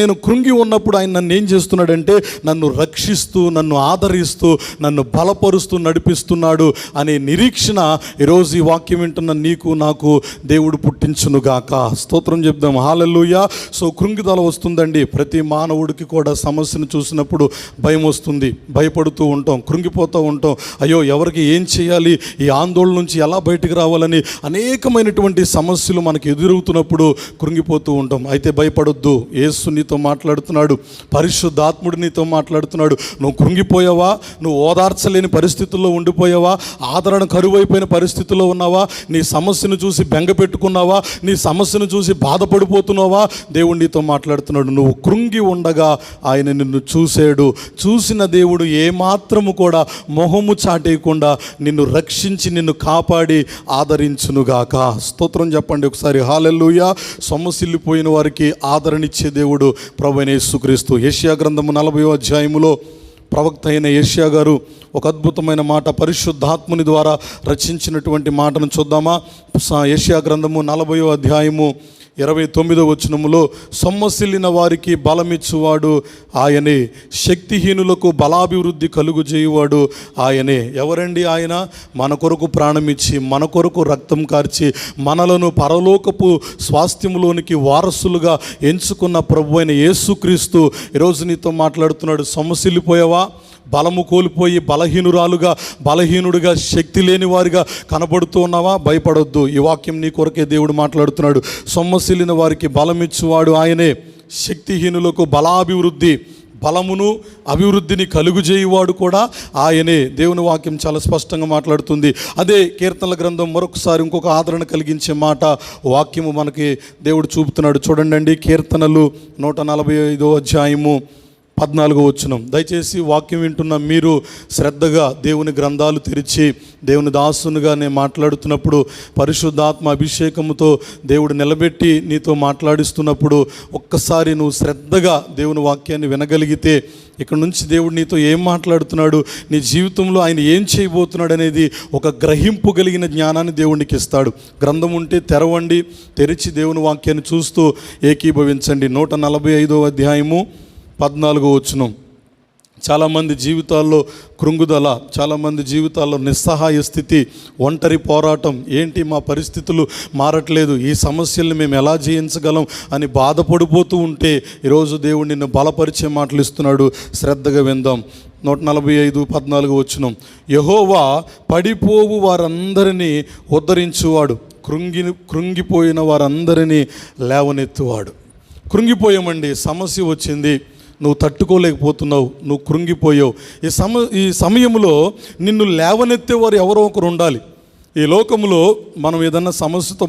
నేను కృంగి ఉన్నప్పుడు ఆయన నన్ను ఏం చేస్తున్నాడంటే నన్ను రక్షిస్తూ, నన్ను ఆదరిస్తూ, నన్ను బలపరుస్తూ నడిపిస్తున్నాడు అనే నిరీక్షణ ఈరోజు ఈ వాక్యం వింటున్న నీకు నాకు దేవుడు పుట్టించునుగాక. స్తోత్రం చెప్దాం. హల్లెలూయా. సో కృంగిదల వస్తుందండి. ప్రతి మానవుడికి కూడా సమస్యను చూసినప్పుడు భయం వస్తుంది, భయపడుతూ ఉంటాం, కృంగిపోతూ ఉంటాం. అయ్యో ఎవరికి ఏం చేయాలి, ఈ ఆందోళన నుంచి ఎలా బయటకు రావాలని అనేకమైనటువంటి సమస్యలు మనకు ఎదురవుతున్నప్పుడు కృంగిపోతూ ఉంటాం. అయితే భయపడొద్దు. యేసు నీతో మాట్లాడుతున్నాడు, పరిశుద్ధాత్ముడు నీతో మాట్లాడుతున్నాడు. నువ్వు కృంగిపోయావా, నువ్వు ఓదార్చలేని పరిస్థితుల్లో ఉండిపోయావా, ఆదరణ కరువైపోయిన పరిస్థితుల్లో ఉన్నావా, నీ సమస్యను చూసి బెంగ పెట్టుకున్నావా, నీ సమస్యను చూసి బాధపడిపోతున్నావా, దేవుడు నీతో మాట్లాడుతున్నాడు. నువ్వు కృంగి ఉండగా ఆయన నిన్ను చూశాడు. చూసిన దేవుడు ఏమాత్రము కూడా మొహము చాటేయకుండా నిన్ను రక్షించి నిన్ను కాపాడి ఆదరించునుగాక. స్తోత్రం చెప్పండి ఒకసారి. హల్లెలూయా. సొమ్మసిల్లిపోయిన వారికి ఆదరణిచ్చే దేవుడు ప్రభువైన యేసుక్రీస్తు. యెషయా గ్రంథము 40వ అధ్యాయములో ప్రవక్త అయిన యెషయా గారు ఒక అద్భుతమైన మాట, పరిశుద్ధాత్ముని ద్వారా రచించినటువంటి మాటను చూద్దామా? యెషయా గ్రంథము 40వ అధ్యాయము 29వ వచనములో, సొమ్మసిల్లిన వారికి బలమిచ్చువాడు ఆయనే, శక్తిహీనులకు బలాభివృద్ధి కలుగు చేయువాడు ఆయనే. ఎవరండి ఆయన? మన కొరకు ప్రాణమిచ్చి, మన కొరకు రక్తం కార్చి, మనలను పరలోకపు స్వాస్థ్యములోనికి వారసులుగా ఎంచుకున్న ప్రభువైన యేసుక్రీస్తు ఈరోజు నీతో మాట్లాడుతున్నాడు. సొమ్మసిల్లిపోయావా? బలము కోల్పోయి బలహీనుడిగా శక్తి లేని వారిగా కనబడుతూ ఉన్నావా? భయపడొద్దు. ఈ వాక్యం నీ కొరకే దేవుడు మాట్లాడుతున్నాడు. సొమ్మసిల్లిన వారికి బలమిచ్చువాడు ఆయనే, శక్తిహీనులకు బలమును అభివృద్ధిని కలుగుజేయువాడు కూడా ఆయనే. దేవుని వాక్యం చాలా స్పష్టంగా మాట్లాడుతుంది. అదే కీర్తనల గ్రంథం మరొకసారి ఇంకొక ఆదరణ కలిగించే మాట వాక్యము మనకి దేవుడు చూపుతున్నాడు. చూడండి, కీర్తనలు 145వ అధ్యాయము 14వ వచనం. దయచేసి వాక్యం వింటున్న మీరు శ్రద్ధగా దేవుని గ్రంథాలు తెరిచి, దేవుని దాసునిగా నేను మాట్లాడుతున్నప్పుడు పరిశుద్ధాత్మ అభిషేకముతో దేవుడు నిలబెట్టి నీతో మాట్లాడిస్తున్నప్పుడు ఒక్కసారి నువ్వు శ్రద్ధగా దేవుని వాక్యాన్ని వినగలిగితే, ఇక్కడ నుంచి దేవుడు నీతో ఏం మాట్లాడుతున్నాడు, నీ జీవితంలో ఆయన ఏం చేయబోతున్నాడు అనేది ఒక గ్రహింపు కలిగిన జ్ఞానాన్ని దేవునికి ఇస్తాడు. గ్రంథం ఉంటే తెరవండి, తెరిచి దేవుని వాక్యాన్ని చూస్తూ ఏకీభవించండి. 145వ అధ్యాయము 14వ వచనం. చాలామంది జీవితాల్లో కృంగుదల, చాలామంది జీవితాల్లో నిస్సహాయ స్థితి, ఒంటరి పోరాటం. ఏంటి మా పరిస్థితులు మారట్లేదు, ఈ సమస్యల్ని మేము ఎలా జయించగలం అని బాధపడిపోతూ ఉంటే ఈరోజు దేవుడు నిన్ను బలపరిచే మాటలు ఇస్తున్నాడు. శ్రద్ధగా విందాం. 145:14 వచనం. యెహోవా పడిపోవు వారందరినీ ఉద్ధరించువాడు, కృంగిపోయిన వారందరినీ లేవనెత్తువాడు. కృంగిపోయామండి, సమస్య వచ్చింది, నువ్వు తట్టుకోలేకపోతున్నావు, నువ్వు కృంగిపోయావు. ఈ సమయంలో నిన్ను లేవనెత్తేవారు ఎవరో ఒకరు ఉండాలి. ఈ లోకంలో మనం ఏదన్నా సమస్యతో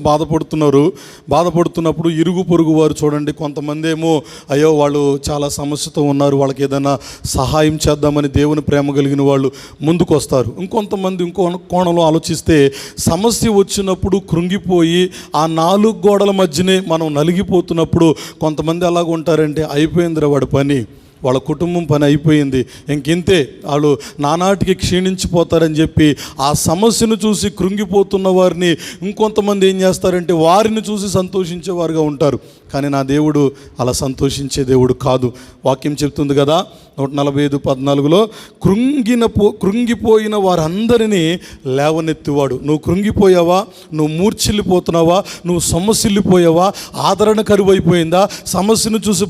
బాధపడుతున్నప్పుడు ఇరుగు పొరుగు వారు చూడండి, కొంతమంది ఏమో అయ్యో వాళ్ళు చాలా సమస్యతో ఉన్నారు, వాళ్ళకి ఏదైనా సహాయం చేద్దామని దేవుని ప్రేమ కలిగిన వాళ్ళు ముందుకు వస్తారు. ఇంకొంతమంది ఇంకో కోణంలో ఆలోచిస్తే సమస్య వచ్చినప్పుడు కృంగిపోయి ఆ 4 గోడల మధ్యనే మనం నలిగిపోతున్నప్పుడు కొంతమంది ఎలాగ ఉంటారంటే, అయిపోయిందిరా వాడి పని, వాళ్ళ కుటుంబం పని అయిపోయింది, ఇంకింతే, వాళ్ళు నానాటికి క్షీణించిపోతారని చెప్పి ఆ సమస్యను చూసి కృంగిపోతున్న వారిని ఇంకొంతమంది ఏం చేస్తారంటే వారిని చూసి సంతోషించేవారుగా ఉంటారు. కానీ నా దేవుడు అలా సంతోషించే దేవుడు కాదు. వాక్యం చెప్తుంది కదా 145:14లో, కృంగిపోయిన వారందరినీ లేవనెత్తువాడు. నువ్వు కృంగిపోయావా? నువ్వు మూర్ఛిల్లిపోతున్నావా? నువ్వు సొమ్మసిల్లిపోయావా? ఆదరణ కరువైపోయిందా? సమస్యను చూసి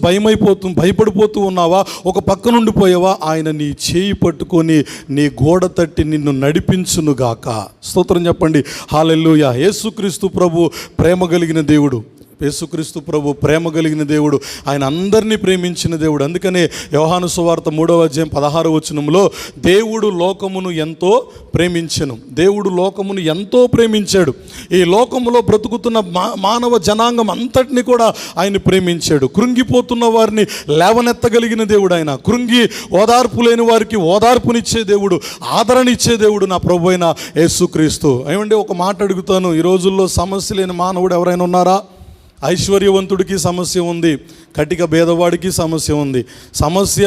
భయపడిపోతూ ఉన్నావా? ఒక పక్క నుండి పోయావా? ఆయన నీ చేయి పట్టుకొని నీ గోడ తట్టి నిన్ను నడిపించునుగాక. స్తోత్రం చెప్పండి. హల్లెలూయా. యేసుక్రీస్తు ప్రభు ప్రేమ కలిగిన దేవుడు, యేసుక్రీస్తు ప్రభు ప్రేమ కలిగిన దేవుడు, ఆయన అందరినీ ప్రేమించిన దేవుడు. అందుకనే యోహాను సువార్త 3వ అధ్యాయం 16వ వచనంలో, దేవుడు లోకమును ఎంతో ప్రేమించెను. దేవుడు లోకమును ఎంతో ప్రేమించాడు. ఈ లోకములో బ్రతుకుతున్న మానవ జనాంగం అంతటిని కూడా ఆయన ప్రేమించాడు. కృంగిపోతున్న వారిని లేవనెత్తగలిగిన దేవుడు ఆయన. కృంగి ఓదార్పు లేని వారికి ఓదార్పునిచ్చే దేవుడు, ఆదరణ ఇచ్చే దేవుడు నా ప్రభు అయిన యేసుక్రీస్తు. ఏమంటే ఒక మాట అడుగుతాను, ఈ రోజుల్లో సమస్య లేని మానవుడు ఎవరైనా ఉన్నారా? ఐశ్వర్యవంతుడికి సమస్య ఉంది, కటిక భేదవాడికి సమస్య ఉంది. సమస్య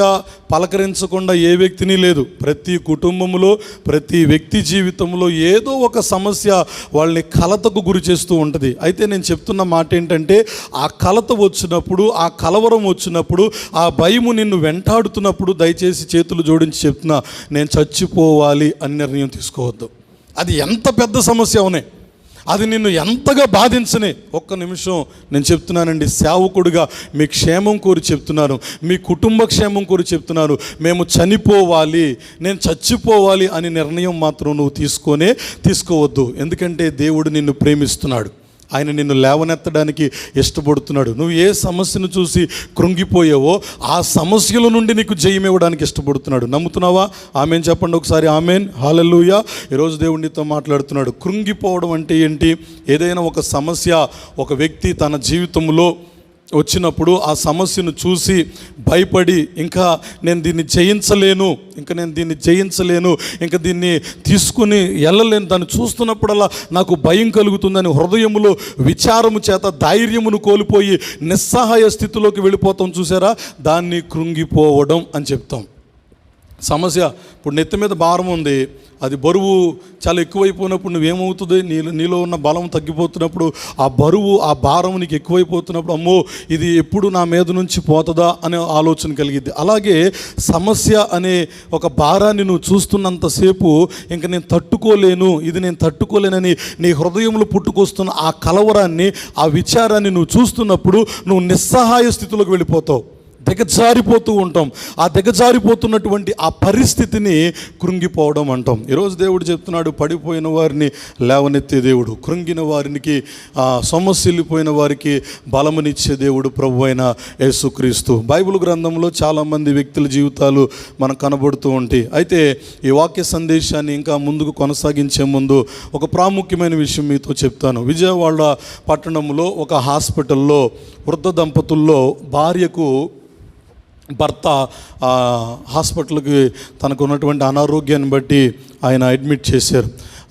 పలకరించకుండా ఏ వ్యక్తిని లేదు. ప్రతి కుటుంబంలో, ప్రతి వ్యక్తి జీవితంలో ఏదో ఒక సమస్య వాళ్ళని కలతకు గురి చేస్తూ ఉంటుంది. అయితే నేను చెప్తున్న మాట ఏంటంటే, ఆ కలత వచ్చినప్పుడు, ఆ కలవరం వచ్చినప్పుడు, ఆ భయము నిన్ను వెంటాడుతున్నప్పుడు దయచేసి చేతులు జోడించి చెప్తున్నా, నేను చచ్చిపోవాలి అని నిర్ణయం తీసుకోవద్దు. అది ఎంత పెద్ద సమస్య అవునే, అది నిన్ను ఎంతగా బాధించని, ఒక్క నిమిషం నేను చెప్తున్నానండి, సేవకుడిగా మీ క్షేమం కోరి చెప్తున్నాను, మీ కుటుంబ క్షేమం కోరి చెప్తున్నాను. మేము చనిపోవాలి, నేను చచ్చిపోవాలి అని నిర్ణయం మాత్రం నువ్వు తీసుకోవద్దు. ఎందుకంటే దేవుడు నిన్ను ప్రేమిస్తున్నాడు, ఆయన నిన్ను లేవనెత్తడానికి ఇష్టపడుతున్నాడు. నువ్వు ఏ సమస్యను చూసి కృంగిపోయావో ఆ సమస్యల నుండి నీకు జయం ఇవ్వడానికి ఇష్టపడుతున్నాడు. నమ్ముతున్నావా? ఆమెన్ చెప్పండి ఒకసారి. ఆమెన్, హల్లెలూయా. ఈరోజు దేవుడు నీతో మాట్లాడుతున్నాడు. కృంగిపోవడం అంటే ఏంటి? ఏదైనా ఒక సమస్య ఒక వ్యక్తి తన జీవితంలో వచ్చినప్పుడు ఆ సమస్యను చూసి భయపడి ఇంకా నేను దీన్ని జయించలేను, ఇంకా దీన్ని తీసుకుని వెళ్ళలేను, దాన్ని చూస్తున్నప్పుడల్లా నాకు భయం కలుగుతుందని హృదయములో విచారము చేత ధైర్యమును కోల్పోయి నిస్సహాయ స్థితిలోకి వెళ్ళిపోతాం. చూసారా? దాన్ని కృంగిపోవడం అని చెప్తాం. సమస్య ఇప్పుడు నెత్తి మీద భారం ఉంది, అది బరువు చాలా ఎక్కువైపోయినప్పుడు నువ్వేమవుతుంది, నీలో ఉన్న బలం తగ్గిపోతున్నప్పుడు ఆ బరువు ఆ భారం నీకు ఎక్కువైపోతున్నప్పుడు అమ్మో ఇది ఎప్పుడు నా మీద నుంచి పోతుందా అనే ఆలోచన కలిగిద్ది. అలాగే సమస్య అనే ఒక భారాన్ని నువ్వు చూస్తున్నంతసేపు ఇంక నేను తట్టుకోలేనని నీ హృదయంలో పుట్టుకొస్తున్న ఆ కలవరాన్ని, ఆ విచారాన్ని నువ్వు చూస్తున్నప్పుడు నువ్వు నిస్సహాయ స్థితిలోకి వెళ్ళిపోతావు, దిగజారిపోతూ ఉంటాం. ఆ దిగజారిపోతున్నటువంటి ఆ పరిస్థితిని కృంగిపోవడం అంటాం. ఈరోజు దేవుడు చెప్తున్నాడు, పడిపోయిన వారిని లేవనెత్తే దేవుడు, కృంగిన వారికి, సొమ్మసిల్లిపోయిన వారికి బలమునిచ్చే దేవుడు ప్రభు అయిన యేసుక్రీస్తు. బైబిల్ గ్రంథంలో చాలామంది వ్యక్తుల జీవితాలు మనకు కనబడుతూ ఉంటాయి. అయితే ఈ వాక్య సందేశాన్ని ఇంకా ముందుకు కొనసాగించే ముందు ఒక ప్రాముఖ్యమైన విషయం మీతో చెప్తాను. విజయవాడ పట్టణంలో ఒక హాస్పిటల్లో వృద్ధ దంపతుల్లో భార్యకు భర్త హాస్పిటల్కి తనకు ఉన్నటువంటి అనారోగ్యాన్ని బట్టి ఆయన అడ్మిట్ చేశారు.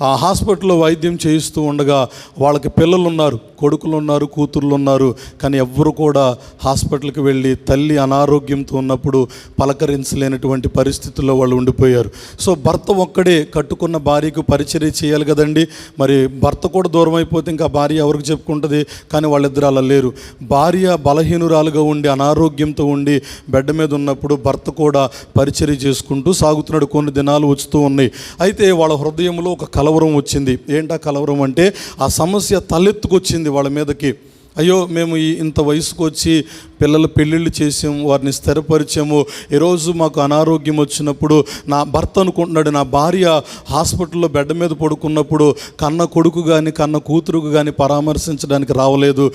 ఆ హాస్పిటల్లో వైద్యం చేయిస్తూ ఉండగా వాళ్ళకి పిల్లలు ఉన్నారు, కొడుకులు ఉన్నారు, కూతుర్లు ఉన్నారు. కానీ ఎవ్వరు కూడా హాస్పిటల్కి వెళ్ళి తల్లి అనారోగ్యంతో ఉన్నప్పుడు పలకరించలేనటువంటి పరిస్థితుల్లో వాళ్ళు ఉండిపోయారు. సో భర్త ఒక్కడే కట్టుకున్న భార్యకు పరిచర్య చేయాలి కదండి. మరి భర్త కూడా దూరం అయిపోతే ఇంకా భార్య ఎవరికి చెప్పుకుంటుంది? కానీ వాళ్ళిద్దరు అలా లేరు. భార్య బలహీనురాలుగా ఉండి అనారోగ్యంతో ఉండి బెడ్ మీద ఉన్నప్పుడు భర్త కూడా పరిచర్య చేసుకుంటూ సాగుతున్నాడు. కొన్ని దినాలు వస్తూ ఉన్నాయి. అయితే వాళ్ళ హృదయంలో ఒక కలవరం వచ్చింది. ఏంటా కలవరం అంటే, ఆ సమస్య తలెత్తుకొచ్చింది వాళ్ళ మీదకి. అయ్యో మేము ఇంత వయసుకు వచ్చి పిల్లల పెళ్ళిళ్ళు చేసాము, వారిని స్థిరపరిచాము, ఈరోజు మాకు అనారోగ్యం వచ్చినప్పుడు నా భర్త అనుకుంటున్నాడు నా భార్య హాస్పిటల్లో బెడ్ మీద పడుకున్నప్పుడు కన్న కొడుకు కానీ కన్న కూతురుకు కానీ పరామర్శించడానికి రావలేదు,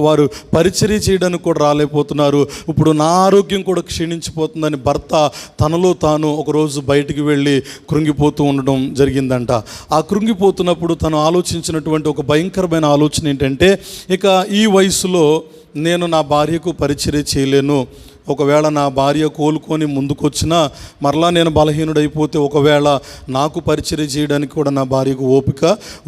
వారు పరిచర్య చేయడానికి కూడా రాలేకపోతున్నారు, ఇప్పుడు నా ఆరోగ్యం కూడా క్షీణించిపోతుందని భర్త తనలో తాను ఒకరోజు బయటికి వెళ్ళి కృంగిపోతూ ఉండడం జరిగిందంట. ఆ కృంగిపోతున్నప్పుడు తను ఆలోచించినటువంటి ఒక భయంకరమైన ఆలోచన ఏంటంటే, ఇక ఈ వయసులో నేను నా భార్యకు పరిచర్య చేయలేను, ఒకవేళ నా భార్య కోలుకొని ముందుకొచ్చినా మరలా నేను బలహీనుడైపోతే ఒకవేళ నాకు పరిచర్య చేయడానికి కూడా నా భార్యకు ఓపిక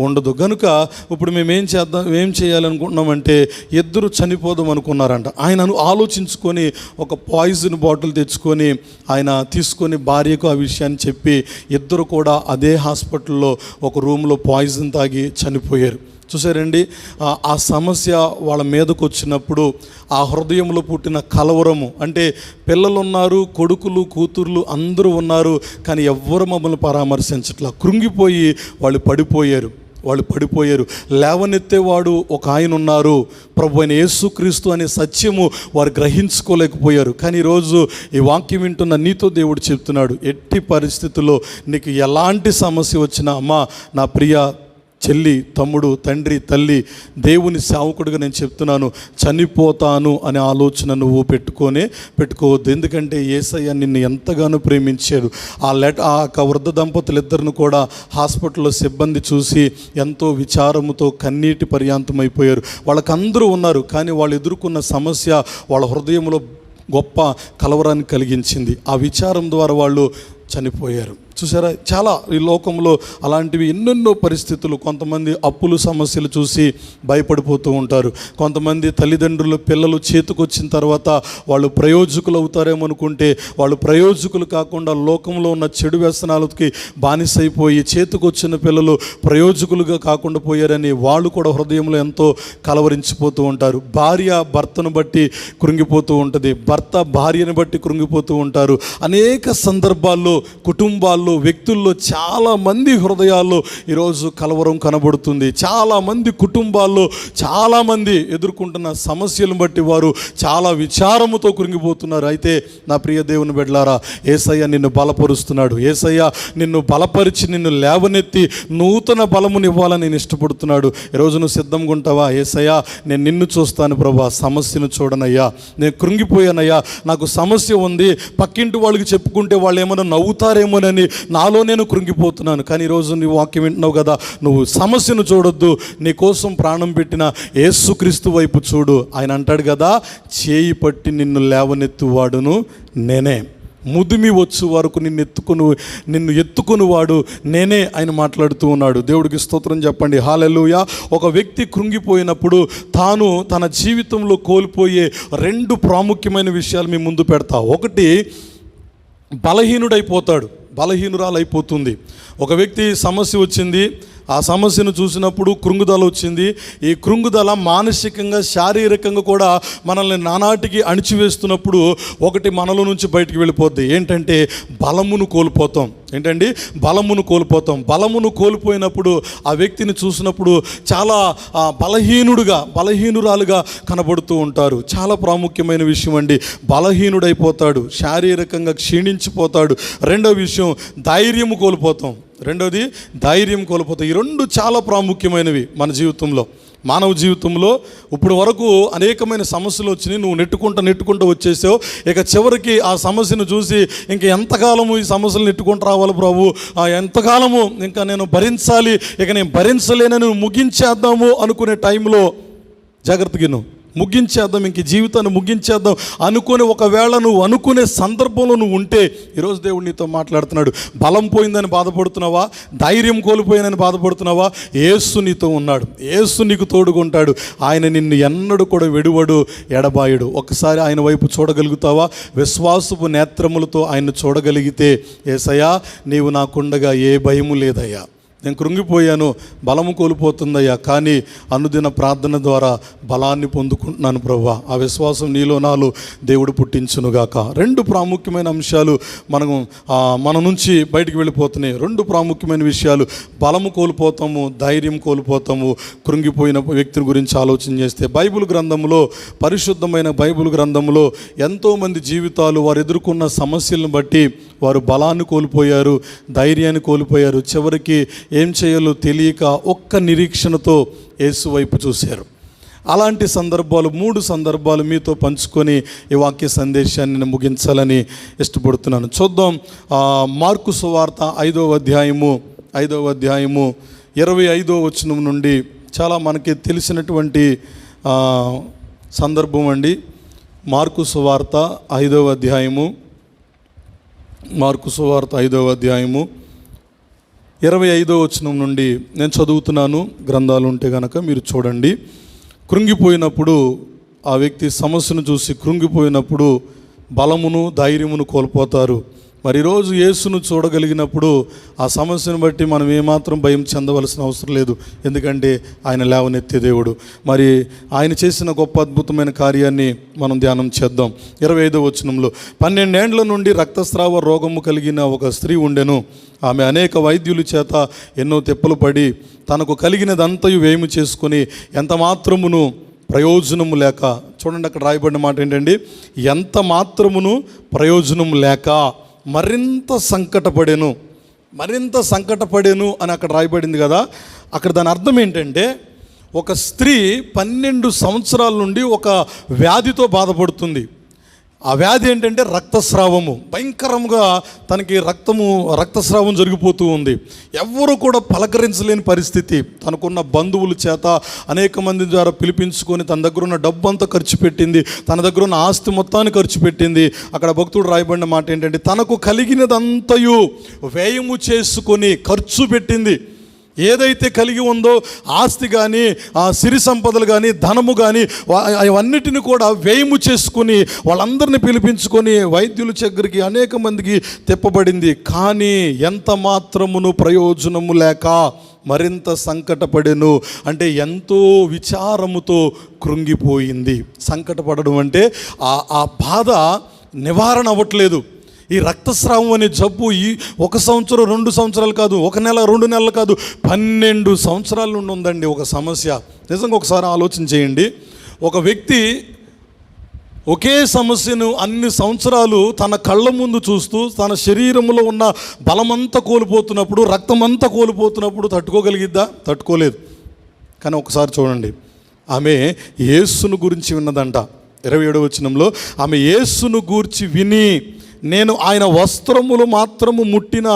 ఉండదు. కనుక ఇప్పుడు మేము ఏం చేయాలనుకుంటున్నామంటే ఇద్దరు చనిపోదాం అనుకున్నారంట. ఆయన ఆలోచించుకొని ఒక పాయిజన్ బాటిల్ తెచ్చుకొని ఆయన తీసుకొని భార్యకు ఆ విషయాన్ని చెప్పి ఇద్దరు కూడా అదే హాస్పిటల్లో ఒక రూమ్లో పాయిజన్ తాగి చనిపోయారు. చూసారండి, ఆ సమస్య వాళ్ళ మీదకు వచ్చినప్పుడు ఆ హృదయంలో పుట్టిన కలవరము, అంటే పిల్లలు ఉన్నారు, కొడుకులు కూతుర్లు అందరూ ఉన్నారు, కానీ ఎవ్వరు మమ్మల్ని పరామర్శించట్లా. కృంగిపోయి వాళ్ళు పడిపోయారు. లేవనెత్తేవాడు ఒక ఆయన ఉన్నారు, ప్రభు అయిన యేసుక్రీస్తు అనే సత్యము వారు గ్రహించుకోలేకపోయారు. కానీ ఈరోజు ఈ వాక్యం వింటున్న నీతో దేవుడు చెప్తున్నాడు, ఎట్టి పరిస్థితుల్లో నీకు ఎలాంటి సమస్య వచ్చినా, అమ్మా నా ప్రియ చెల్లి, తమ్ముడు, తండ్రి, తల్లి, దేవుని సేవకుడిగా నేను చెప్తున్నాను, చనిపోతాను అనే ఆలోచన నువ్వు పెట్టుకోవద్దు. ఎందుకంటే యేసయ్య నిన్ను ఎంతగానో ప్రేమించాడు. ఆ వృద్ధ దంపతులిద్దరిని కూడా హాస్పిటల్లో సిబ్బంది చూసి ఎంతో విచారముతో కన్నీటి పర్యాంతమైపోయారు. వాళ్ళకందరూ ఉన్నారు, కానీ వాళ్ళు ఎదుర్కొన్న సమస్య వాళ్ళ హృదయంలో గొప్ప కలవరాన్ని కలిగించింది. ఆ విచారం ద్వారా వాళ్ళు చనిపోయారు. చూసారా, చాలా ఈ లోకంలో అలాంటివి ఎన్నెన్నో పరిస్థితులు. కొంతమంది అప్పులు సమస్యలు చూసి భయపడిపోతూ ఉంటారు. కొంతమంది తల్లిదండ్రులు పిల్లలు చేతికొచ్చిన తర్వాత వాళ్ళు ప్రయోజకులు అవుతారేమో అనుకుంటే వాళ్ళు ప్రయోజకులు కాకుండా లోకంలో ఉన్న చెడు వ్యసనాలకి బానిసైపోయి చేతికొచ్చిన పిల్లలు ప్రయోజకులుగా కాకుండా పోయారని వాళ్ళు కూడా హృదయంలో ఎంతో కలవరించిపోతూ ఉంటారు. భార్య భర్తను బట్టి కృంగిపోతూ ఉంటుంది, భర్త భార్యను బట్టి కృంగిపోతూ ఉంటారు. అనేక సందర్భాల్లో కుటుంబాల్లో కుటుంబాల్లో, వ్యక్తుల్లో చాలామంది హృదయాల్లో ఈరోజు కలవరం కనబడుతుంది. చాలామంది కుటుంబాల్లో చాలామంది ఎదుర్కొంటున్న సమస్యలను బట్టి వారు చాలా విచారముతో కృంగిపోతున్నారు. అయితే నా ప్రియ దేవుని బిడ్డలారా, యేసయ్య నిన్ను బలపరుస్తున్నాడు. యేసయ్య నిన్ను బలపరిచి నిన్ను లేవనెత్తి నూతన బలమునివ్వాలని నేను ఇష్టపడుతున్నాడు. ఈరోజు నువ్వు సిద్ధంగా ఉంటావా? యేసయ్య, నేను నిన్ను చూస్తాను ప్రభా, సమస్యను చూడనయ్యా, నేను కృంగిపోయానయ్యా, నాకు సమస్య ఉంది, పక్కింటి వాళ్ళకి చెప్పుకుంటే వాళ్ళు ఏమైనా నవ్వుతారేమోనని నాలో నేను కృంగిపోతున్నాను. కానీ ఈరోజు నీ వాక్యం వింటున్నావు కదా, నువ్వు సమస్యను చూడొద్దు, నీ కోసం ప్రాణం పెట్టిన యేసుక్రీస్తు వైపు చూడు. ఆయన అంటాడు కదా, చేయి పట్టి నిన్ను లేవనెత్తువాడును నేనే, ముదిమి వచ్చు వరకు నిన్ను ఎత్తుకొని వాడు నేనే ఆయన మాట్లాడుతూ ఉన్నాడు. దేవుడికి స్తోత్రం చెప్పండి, హల్లెలూయా. ఒక వ్యక్తి కృంగిపోయినప్పుడు తాను తన జీవితంలో కోల్పోయే 2 ప్రాముఖ్యమైన విషయాలు మీ ముందు పెడతా. ఒకటి, బలహీనుడైపోతాడు, బలహీనురాలైపోతుంది. ఒక వ్యక్తి సమస్య వచ్చింది, ఆ సమస్యను చూసినప్పుడు కృంగుదల వచ్చింది. ఈ కృంగుదల మానసికంగా, శారీరకంగా కూడా మనల్ని నానాటికి అణిచివేస్తున్నప్పుడు ఒకటి మనలో నుంచి బయటికి వెళ్ళిపోద్ది. ఏంటంటే బలమును కోల్పోతాం. ఏంటండి? బలమును కోల్పోతాం. బలమును కోల్పోయినప్పుడు ఆ వ్యక్తిని చూసినప్పుడు చాలా బలహీనురాలుగా కనబడుతూ ఉంటారు. చాలా ప్రాముఖ్యమైన విషయం అండి. బలహీనుడైపోతాడు, శారీరకంగా క్షీణించిపోతాడు. రెండో విషయం, ధైర్యం కోల్పోతాం. రెండోది, ధైర్యం కోల్పోతాం. ఈ 2 చాలా ప్రాముఖ్యమైనవి మన జీవితంలో. మానవ జీవితంలో ఇప్పుడు వరకు అనేకమైన సమస్యలు వచ్చినాయి, నువ్వు నెట్టుకుంటూ వచ్చేసావు. ఇక చివరికి ఆ సమస్యను చూసి ఇంక ఎంతకాలము ఈ సమస్యలు నెట్టుకుంటూ రావాలి ప్రభు, ఎంతకాలము ఇంకా నేను భరించాలి, ఇక నేను భరించలేనని ముగించేద్దాము అనుకునే టైంలో జాగ్రత్తగా ముగించేద్దాం, ఇంక జీవితాన్ని ముగించేద్దాం అనుకుని ఒకవేళ నువ్వు అనుకునే సందర్భంలో నువ్వు ఉంటే ఈరోజు దేవుడు నీతో మాట్లాడుతున్నాడు. బలం పోయిందని బాధపడుతున్నావా? ధైర్యం కోల్పోయానని బాధపడుతున్నావా? యేసు నీతో ఉన్నాడు, యేసు నీకు తోడుకుంటాడు. ఆయన నిన్ను ఎన్నడూ కూడా విడువడు, ఎడబాయుడు. ఒకసారి ఆయన వైపు చూడగలుగుతావా? విశ్వాసపు నేత్రములతో ఆయన చూడగలిగితే, యేసయ్యా నీవు నాకుండగా ఏ భయము లేదయ్యా, నేను కృంగిపోయాను, బలము కోల్పోతుందయ్యా, కానీ అనుదిన ప్రార్థన ద్వారా బలాన్ని పొందుకుంటున్నాను ప్రభువా. ఆ విశ్వాసం నీలో నాలో దేవుడు పుట్టించునుగాక. 2 ప్రాముఖ్యమైన అంశాలు మన నుంచి బయటికి వెళ్ళిపోతున్నాయి. 2 ప్రాముఖ్యమైన విషయాలు, బలము కోల్పోతాము, ధైర్యం కోల్పోతాము. కృంగిపోయిన వ్యక్తిని గురించి ఆలోచన చేస్తే బైబిల్ గ్రంథంలో, పరిశుద్ధమైన బైబిల్ గ్రంథంలో ఎంతోమంది జీవితాలు వారు ఎదుర్కొన్న సమస్యలను బట్టి వారు బలాన్ని కోల్పోయారు, ధైర్యాన్ని కోల్పోయారు. చివరికి ఏం చేయాలో తెలియక ఒక్క నిరీక్షణతో యేసు వైపు చూశారు. అలాంటి సందర్భాలు 3 సందర్భాలు మీతో పంచుకొని ఈ వాక్య సందేశాన్ని నేను ముగించాలని ఇష్టపడుతున్నాను. చూద్దాం. మార్కు సువార్త 5వ అధ్యాయము 25వ వచనం నుండి చాలా మనకి తెలిసినటువంటి సందర్భం అండి. మార్కు సువార్త 5వ అధ్యాయము 25వ వచనం నుండి నేను చదువుతున్నాను. గ్రంథాలు ఉంటే కనుక మీరు చూడండి. కృంగిపోయినప్పుడు ఆ వ్యక్తి సమస్యను చూసి కృంగిపోయినప్పుడు బలమును ధైర్యమును కోల్పోతారు. మరి ఈరోజు యేసును చూడగలిగినప్పుడు ఆ సమస్యను బట్టి మనం ఏమాత్రం భయం చెందవలసిన అవసరం లేదు. ఎందుకంటే ఆయన లేవనెత్తే దేవుడు. మరి ఆయన చేసిన గొప్ప అద్భుతమైన కార్యాన్ని మనం ధ్యానం చేద్దాం. 25వ వచనంలో, 12 ఏండ్ల నుండి రక్తస్రావ రోగము కలిగిన ఒక స్త్రీ ఉండెను. ఆమె అనేక వైద్యుల చేత ఎన్నో తిప్పలు పడి తనకు కలిగినదంతయు వ్యయము చేసుకొని ఎంత మాత్రమును ప్రయోజనము లేక, చూడండి అక్కడ రాయబడిన మాట ఏంటండి, ఎంత మాత్రమును ప్రయోజనము లేక మరింత సంకటపడెను అని అక్కడ రాయబడింది కదా. అక్కడ దాని అర్థం ఏంటంటే, ఒక స్త్రీ 12 సంవత్సరాల నుండి ఒక వ్యాధితో బాధపడుతుంది. ఆ వ్యాధి ఏంటంటే రక్తస్రావము. భయంకరంగా తనకి రక్తస్రావం జరిగిపోతూ ఉంది. ఎవరు కూడా పలకరించలేని పరిస్థితి. తనకున్న బంధువుల చేత అనేక మంది ద్వారా పిలిపించుకొని తన దగ్గర ఉన్న డబ్బు అంతా ఖర్చు పెట్టింది, తన దగ్గర ఉన్న ఆస్తి మొత్తాన్ని ఖర్చు పెట్టింది. అక్కడ భక్తుడు రాయబడిన మాట ఏంటంటే, తనకు కలిగినదంతయు వ్యయము చేసుకొని ఖర్చు పెట్టింది. ఏదైతే కలిగి ఉందో ఆస్తి కానీ, ఆ సిరి సంపదలు కానీ, ధనము కానీ, అవన్నిటిని కూడా వ్యయము చేసుకుని వాళ్ళందరినీ పిలిపించుకొని వైద్యుల దగ్గరికి అనేక మందికి తిప్పబడింది. కానీ ఎంత మాత్రమును ప్రయోజనము లేక మరింత సంకటపడెను. అంటే ఎంతో విచారముతో కృంగిపోయింది. సంకటపడడం అంటే ఆ బాధ నివారణ అవ్వట్లేదు. ఈ రక్తస్రావం అనే జబ్బు ఈ 1 సంవత్సరం 2 సంవత్సరాలు కాదు, 1 నెల 2 నెలలు కాదు, 12 సంవత్సరాల నుండి ఉందండి ఒక సమస్య. నిజంగా ఒకసారి ఆలోచన చేయండి. ఒక వ్యక్తి ఒకే సమస్యను అన్ని సంవత్సరాలు తన కళ్ళ ముందు చూస్తూ తన శరీరంలో ఉన్న బలమంతా కోల్పోతున్నప్పుడు, రక్తమంతా కోల్పోతున్నప్పుడు తట్టుకోగలిగిద్దా? తట్టుకోలేదు. కానీ ఒకసారి చూడండి, ఆమె యేసును గురించి విన్నదంట. 27వ వచనంలో ఆమె యేసును గూర్చి విని, నేను ఆయన వస్త్రములు మాత్రము ముట్టిన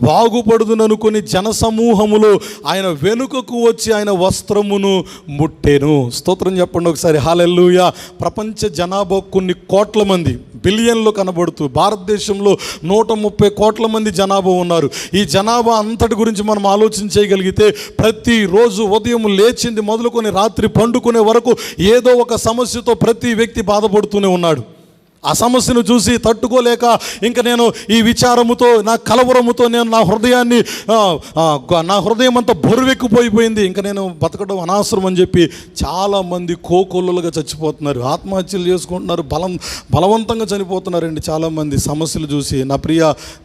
బాగుపడుదుననుకొని జనసమూహములు ఆయన వెనుకకు వచ్చి ఆయన వస్త్రమును ముట్టెను. స్తోత్రం చెప్పండి ఒకసారి, హల్లెలూయా. ప్రపంచ జనాభా కొన్ని కోట్ల మంది, బిలియన్లు కనబడుతూ, భారతదేశంలో 130 కోట్ల మంది జనాభా ఉన్నారు. ఈ జనాభా అంతటి గురించి మనం ఆలోచన చేయగలిగితే ప్రతిరోజు ఉదయం లేచింది మొదలుకొని రాత్రి పండుకునే వరకు ఏదో ఒక సమస్యతో ప్రతి వ్యక్తి బాధపడుతూనే ఉన్నాడు. ఆ సమస్యను చూసి తట్టుకోలేక ఇంక నేను ఈ విచారముతో, నా కలవరముతో నేను నా హృదయం అంతా బరువెక్కిపోయిపోయింది, ఇంకా నేను బతకడం అనవసరం అని చెప్పి చాలామంది కోకొల్లులుగా చచ్చిపోతున్నారు, ఆత్మహత్యలు చేసుకుంటున్నారు, బలవంతంగా చనిపోతున్నారండి చాలామంది సమస్యలు చూసి. నా ప్రియ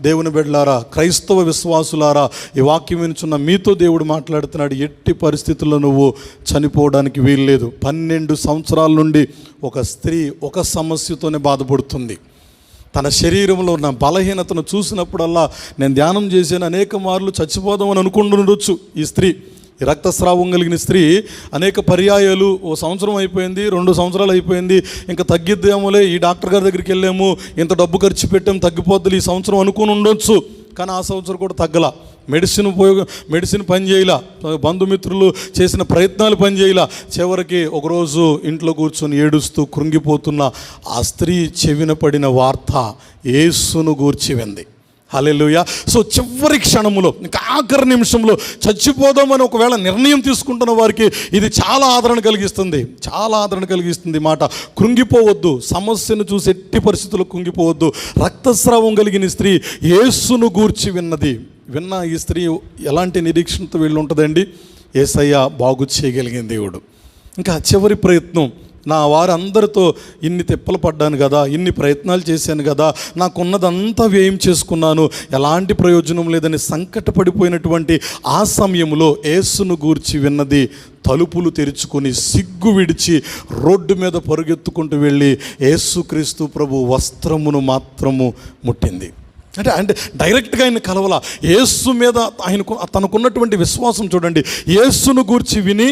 దేవుని బిడ్డలారా, క్రైస్తవ విశ్వాసులారా, ఈ వాక్యం వినుచున్న మీతో దేవుడు మాట్లాడుతున్నాడు. ఎట్టి పరిస్థితుల్లో నువ్వు చనిపోవడానికి వీల్లేదు. 12 సంవత్సరాల నుండి ఒక స్త్రీ ఒక సమస్యతోనే బాధపడుతుంది. తన శరీరంలో ఉన్న బలహీనతను చూసినప్పుడల్లా నేను ధ్యానం చేశాను, అనేక మార్లు చచ్చిపోదామని అనుకుంటుండొచ్చు ఈ స్త్రీ. ఈ రక్తస్రావం కలిగిన స్త్రీ అనేక పర్యాయాలు, 1 సంవత్సరం అయిపోయింది, 2 సంవత్సరాలు అయిపోయింది, ఇంకా తగ్గిద్దాములే, ఈ డాక్టర్ గారి దగ్గరికి వెళ్ళాము, ఇంత డబ్బు ఖర్చు పెట్టాము, తగ్గిపోద్దులు ఈ సంవత్సరం అనుకుని ఉండొచ్చు. కానీ ఆ సంవత్సరం కూడా తగ్గల. మెడిసిన్ పని చేయలా, బంధుమిత్రులు చేసిన ప్రయత్నాలు పని చేయలా. చివరికి ఒకరోజు ఇంట్లో కూర్చొని ఏడుస్తూ కృంగిపోతున్న ఆ స్త్రీ చెవిన పడిన వార్త యేసును గూర్చి వింది. హల్లెలూయా. సో చివరి క్షణములో, ఇంకా ఆఖరి నిమిషంలో చచ్చిపోదామని ఒకవేళ నిర్ణయం తీసుకుంటున్న వారికి ఇది చాలా ఆదరణ కలిగిస్తుంది, చాలా ఆదరణ కలిగిస్తుంది మాట. కృంగిపోవద్దు, సమస్యను చూసి ఎట్టి పరిస్థితుల్లో కృంగిపోవద్దు. రక్తస్రావం కలిగిన స్త్రీ యేసును గూర్చి విన్న ఈ స్త్రీ ఎలాంటి నిరీక్షణతో వీళ్ళు ఉంటుందండి? యేసయ్య బాగు చేయగలిగిన దేవుడు. ఇంకా చివరి ప్రయత్నం, నా వారందరితో ఇన్ని తిప్పలు పడ్డాను కదా, ఇన్ని ప్రయత్నాలు చేశాను కదా, నాకున్నదంతా వ్యయం చేసుకున్నాను, ఎలాంటి ప్రయోజనం లేదని సంకటపడిపోయినటువంటి ఆ సమయంలో యేసును గూర్చి విన్నది. తలుపులు తెరుచుకొని సిగ్గు విడిచి రోడ్డు మీద పరుగెత్తుకుంటూ వెళ్ళి యేసుక్రీస్తు ప్రభు వస్త్రమును మాత్రము ముట్టింది. అంటే డైరెక్ట్గా ఆయన కలవల. యేసు మీద తనకున్నటువంటి విశ్వాసం చూడండి. యేసును గూర్చి విని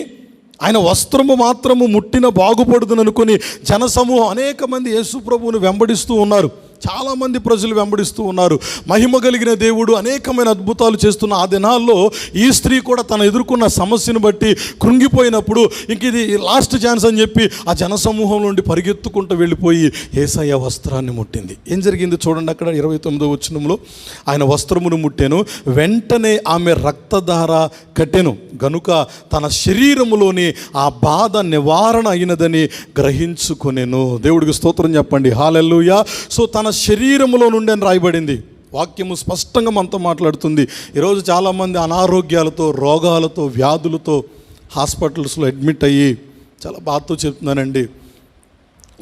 ఆయన వస్త్రము మాత్రము ముట్టిన బాగుపడుదును అనుకుని జనసమూహం, అనేక మంది యేసు ప్రభువును వెంబడిస్తూ ఉన్నారు. చాలామంది ప్రజలు వెంబడిస్తూ ఉన్నారు. మహిమ కలిగిన దేవుడు అనేకమైన అద్భుతాలు చేస్తున్న ఆ దినాల్లో ఈ స్త్రీ కూడా తను ఎదుర్కొన్న సమస్యను బట్టి కృంగిపోయినప్పుడు ఇంక ఇది లాస్ట్ ఛాన్స్ అని చెప్పి ఆ జనసమూహం నుండి పరిగెత్తుకుంటూ వెళ్ళిపోయి యేసయ్య వస్త్రాన్ని ముట్టింది. ఏం జరిగింది చూడండి అక్కడ 29వ వచనంలో, ఆయన వస్త్రమును ముట్టెను, వెంటనే ఆమె రక్తధార కట్టెను గనుక తన శరీరములోని ఆ బాధ నివారణ అయినదని గ్రహించుకొనెను. దేవుడికి స్తోత్రం చెప్పండి, హల్లెలూయా. సో తన శరీరములో నుండి అని రాయబడింది. వాక్యము స్పష్టంగా మనతో మాట్లాడుతుంది. ఈరోజు చాలామంది అనారోగ్యాలతో, రోగాలతో, వ్యాధులతో హాస్పిటల్స్లో అడ్మిట్ అయ్యి చాలా బాధతో చెప్తున్నానండి.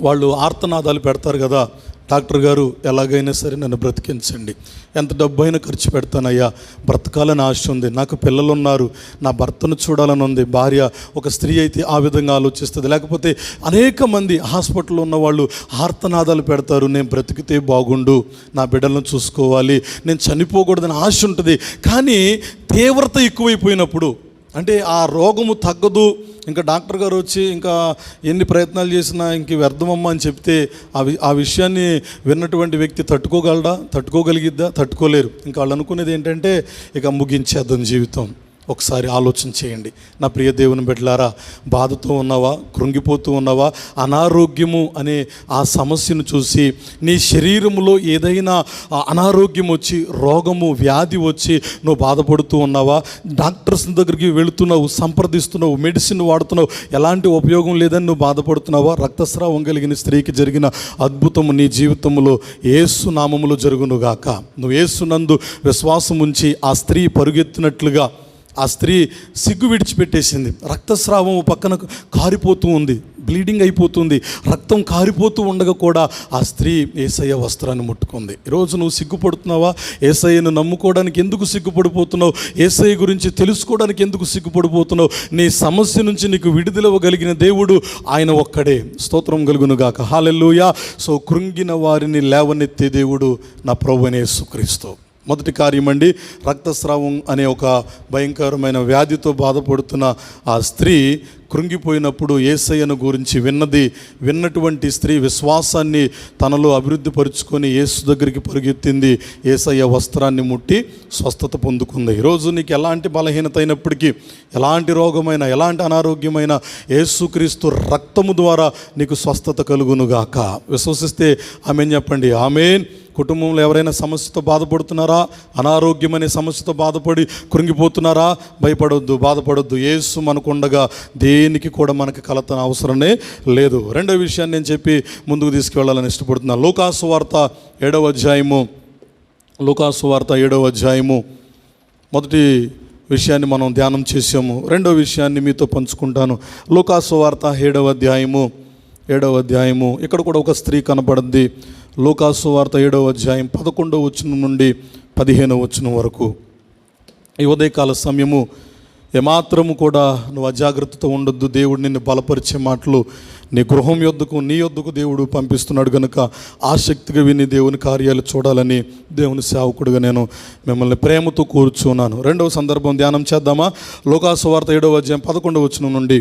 వాళ్ళు ఆర్తనాదాలు పెడతారు కదా, డాక్టర్ గారు ఎలాగైనా సరే నన్ను బ్రతికించండి, ఎంత డబ్బు అయినా ఖర్చు పెడతానయ్యా, బ్రతకాలని ఆశ ఉంది, నాకు పిల్లలు ఉన్నారు, నా భర్తను చూడాలని ఉంది. భార్య ఒక స్త్రీ అయితే ఆ విధంగా ఆలోచిస్తుంది. లేకపోతే అనేక మంది హాస్పిటల్లో ఉన్న వాళ్ళు ఆర్తనాదాలు పెడతారు, నేను బ్రతికితే బాగుండు, నా బిడ్డలను చూసుకోవాలి, నేను చనిపోకూడదని ఆశ ఉంటుంది. కానీ తీవ్రత ఎక్కువైపోయినప్పుడు, అంటే ఆ రోగము తగ్గదు, ఇంకా డాక్టర్ గారు వచ్చి ఇంకా ఎన్ని ప్రయత్నాలు చేసినా ఇంక వ్యర్థమమ్మా అని చెప్తే ఆ విషయాన్ని విన్నటువంటి వ్యక్తి తట్టుకోగలిగిద్దా? తట్టుకోలేరు. ఇంకా వాళ్ళు అనుకునేది ఏంటంటే ఇక ముగించేద్దాం జీవితం. ఒకసారి ఆలోచన చేయండి నా ప్రియ దేవుని బిడ్డలారా. బాధతో ఉన్నావా? కృంగిపోతూ ఉన్నావా? అనారోగ్యము అనే ఆ సమస్యను చూసి నీ శరీరంలో ఏదైనా అనారోగ్యం వచ్చి, రోగము, వ్యాధి వచ్చి నువ్వు బాధపడుతూ ఉన్నావా? డాక్టర్స్ దగ్గరికి వెళుతున్నావు, సంప్రదిస్తున్నావు, మెడిసిన్ వాడుతున్నావు, ఎలాంటి ఉపయోగం లేదని నువ్వు బాధపడుతున్నావా? రక్తస్రావం కలిగిన స్త్రీకి జరిగిన అద్భుతము నీ జీవితంలో యేసు నామములో జరుగునుగాక. నువ్వు యేసునందు విశ్వాసం ఉంచి ఆ స్త్రీ పరుగెత్తినట్లుగా ఆ స్త్రీ సిగ్గు విడిచిపెట్టేసింది. రక్తస్రావం పక్కన కారిపోతూ ఉంది, బ్లీడింగ్ అయిపోతుంది, రక్తం కారిపోతూ ఉండగా కూడా ఆ స్త్రీ యేసయ్య వస్త్రాన్ని ముట్టుకుంది. ఈరోజు నువ్వు సిగ్గుపడుతున్నావా? యేసయ్యను నమ్ముకోవడానికి ఎందుకు సిగ్గుపడిపోతున్నావు? యేసయ్య గురించి తెలుసుకోవడానికి ఎందుకు సిగ్గుపడిపోతున్నావు? నీ సమస్య నుంచి నీకు విడుదలవ్వగలిగిన దేవుడు ఆయన ఒక్కడే. స్తోత్రం కలుగునుగాక. హల్లెలూయా. సో కృంగిన వారిని లేవనెత్తే దేవుడు నా ప్రభువైన యేసుక్రీస్తు. మొదటి కార్యమండి, రక్తస్రావం అనే ఒక భయంకరమైన వ్యాధితో బాధపడుతున్న ఆ స్త్రీ కృంగిపోయినప్పుడు యేసయ్యను గురించి విన్నటువంటి స్త్రీ విశ్వాసాన్ని తనలో అభివృద్ధి పరుచుకొని యేసు దగ్గరికి పరుగెత్తింది. యేసయ్య వస్త్రాన్ని ముట్టి స్వస్థత పొందుకుంది. ఈరోజు నీకు ఎలాంటి బలహీనత అయినప్పటికీ, ఎలాంటి రోగమైన, ఎలాంటి అనారోగ్యమైన యేసుక్రీస్తు రక్తము ద్వారా నీకు స్వస్థత కలుగునుగాక. విశ్వసిస్తే ఆమేన్ చెప్పండి. ఆమేన్. కుటుంబంలో ఎవరైనా సమస్యతో బాధపడుతున్నారా? అనారోగ్యం అనే సమస్యతో బాధపడి కృంగిపోతున్నారా? భయపడొద్దు, బాధపడొద్దు. యేసు మనకుండగా దేనికి కూడా మనకి కలతన అవసరమే లేదు. రెండో విషయాన్ని నేను చెప్పి ముందుకు తీసుకువెళ్ళాలని ఇష్టపడుతున్నాను. లూకాసు వార్త 7వ అధ్యాయము. లూకాసు వార్త 7వ అధ్యాయము మొదటి విషయాన్ని మనం ధ్యానం చేసాము. రెండో విషయాన్ని మీతో పంచుకుంటాను. లూకాసు వార్త 7వ అధ్యాయము. ఇక్కడ కూడా ఒక స్త్రీ కనబడింది. లూకాసు వార్త 7వ అధ్యాయం 11వ వచనం నుండి 15వ వచనం వరకు. ఈ ఉదయకాల సమయము ఏమాత్రము కూడా నువ్వు అజాగ్రత్తతో ఉండొద్దు. దేవుడు నిన్ను బలపరిచే మాటలు నీ గృహం నీ యొద్దకు దేవుడు పంపిస్తున్నాడు కనుక ఆసక్తిగా విని దేవుని కార్యాలు చూడాలని దేవుని సేవకుడిగా నేను మిమ్మల్ని ప్రేమతో కోరుచున్నాను. రెండవ సందర్భం ధ్యానం చేద్దామా? లూకాసు వార్త 7వ అధ్యాయం 11వ వచనం నుండి.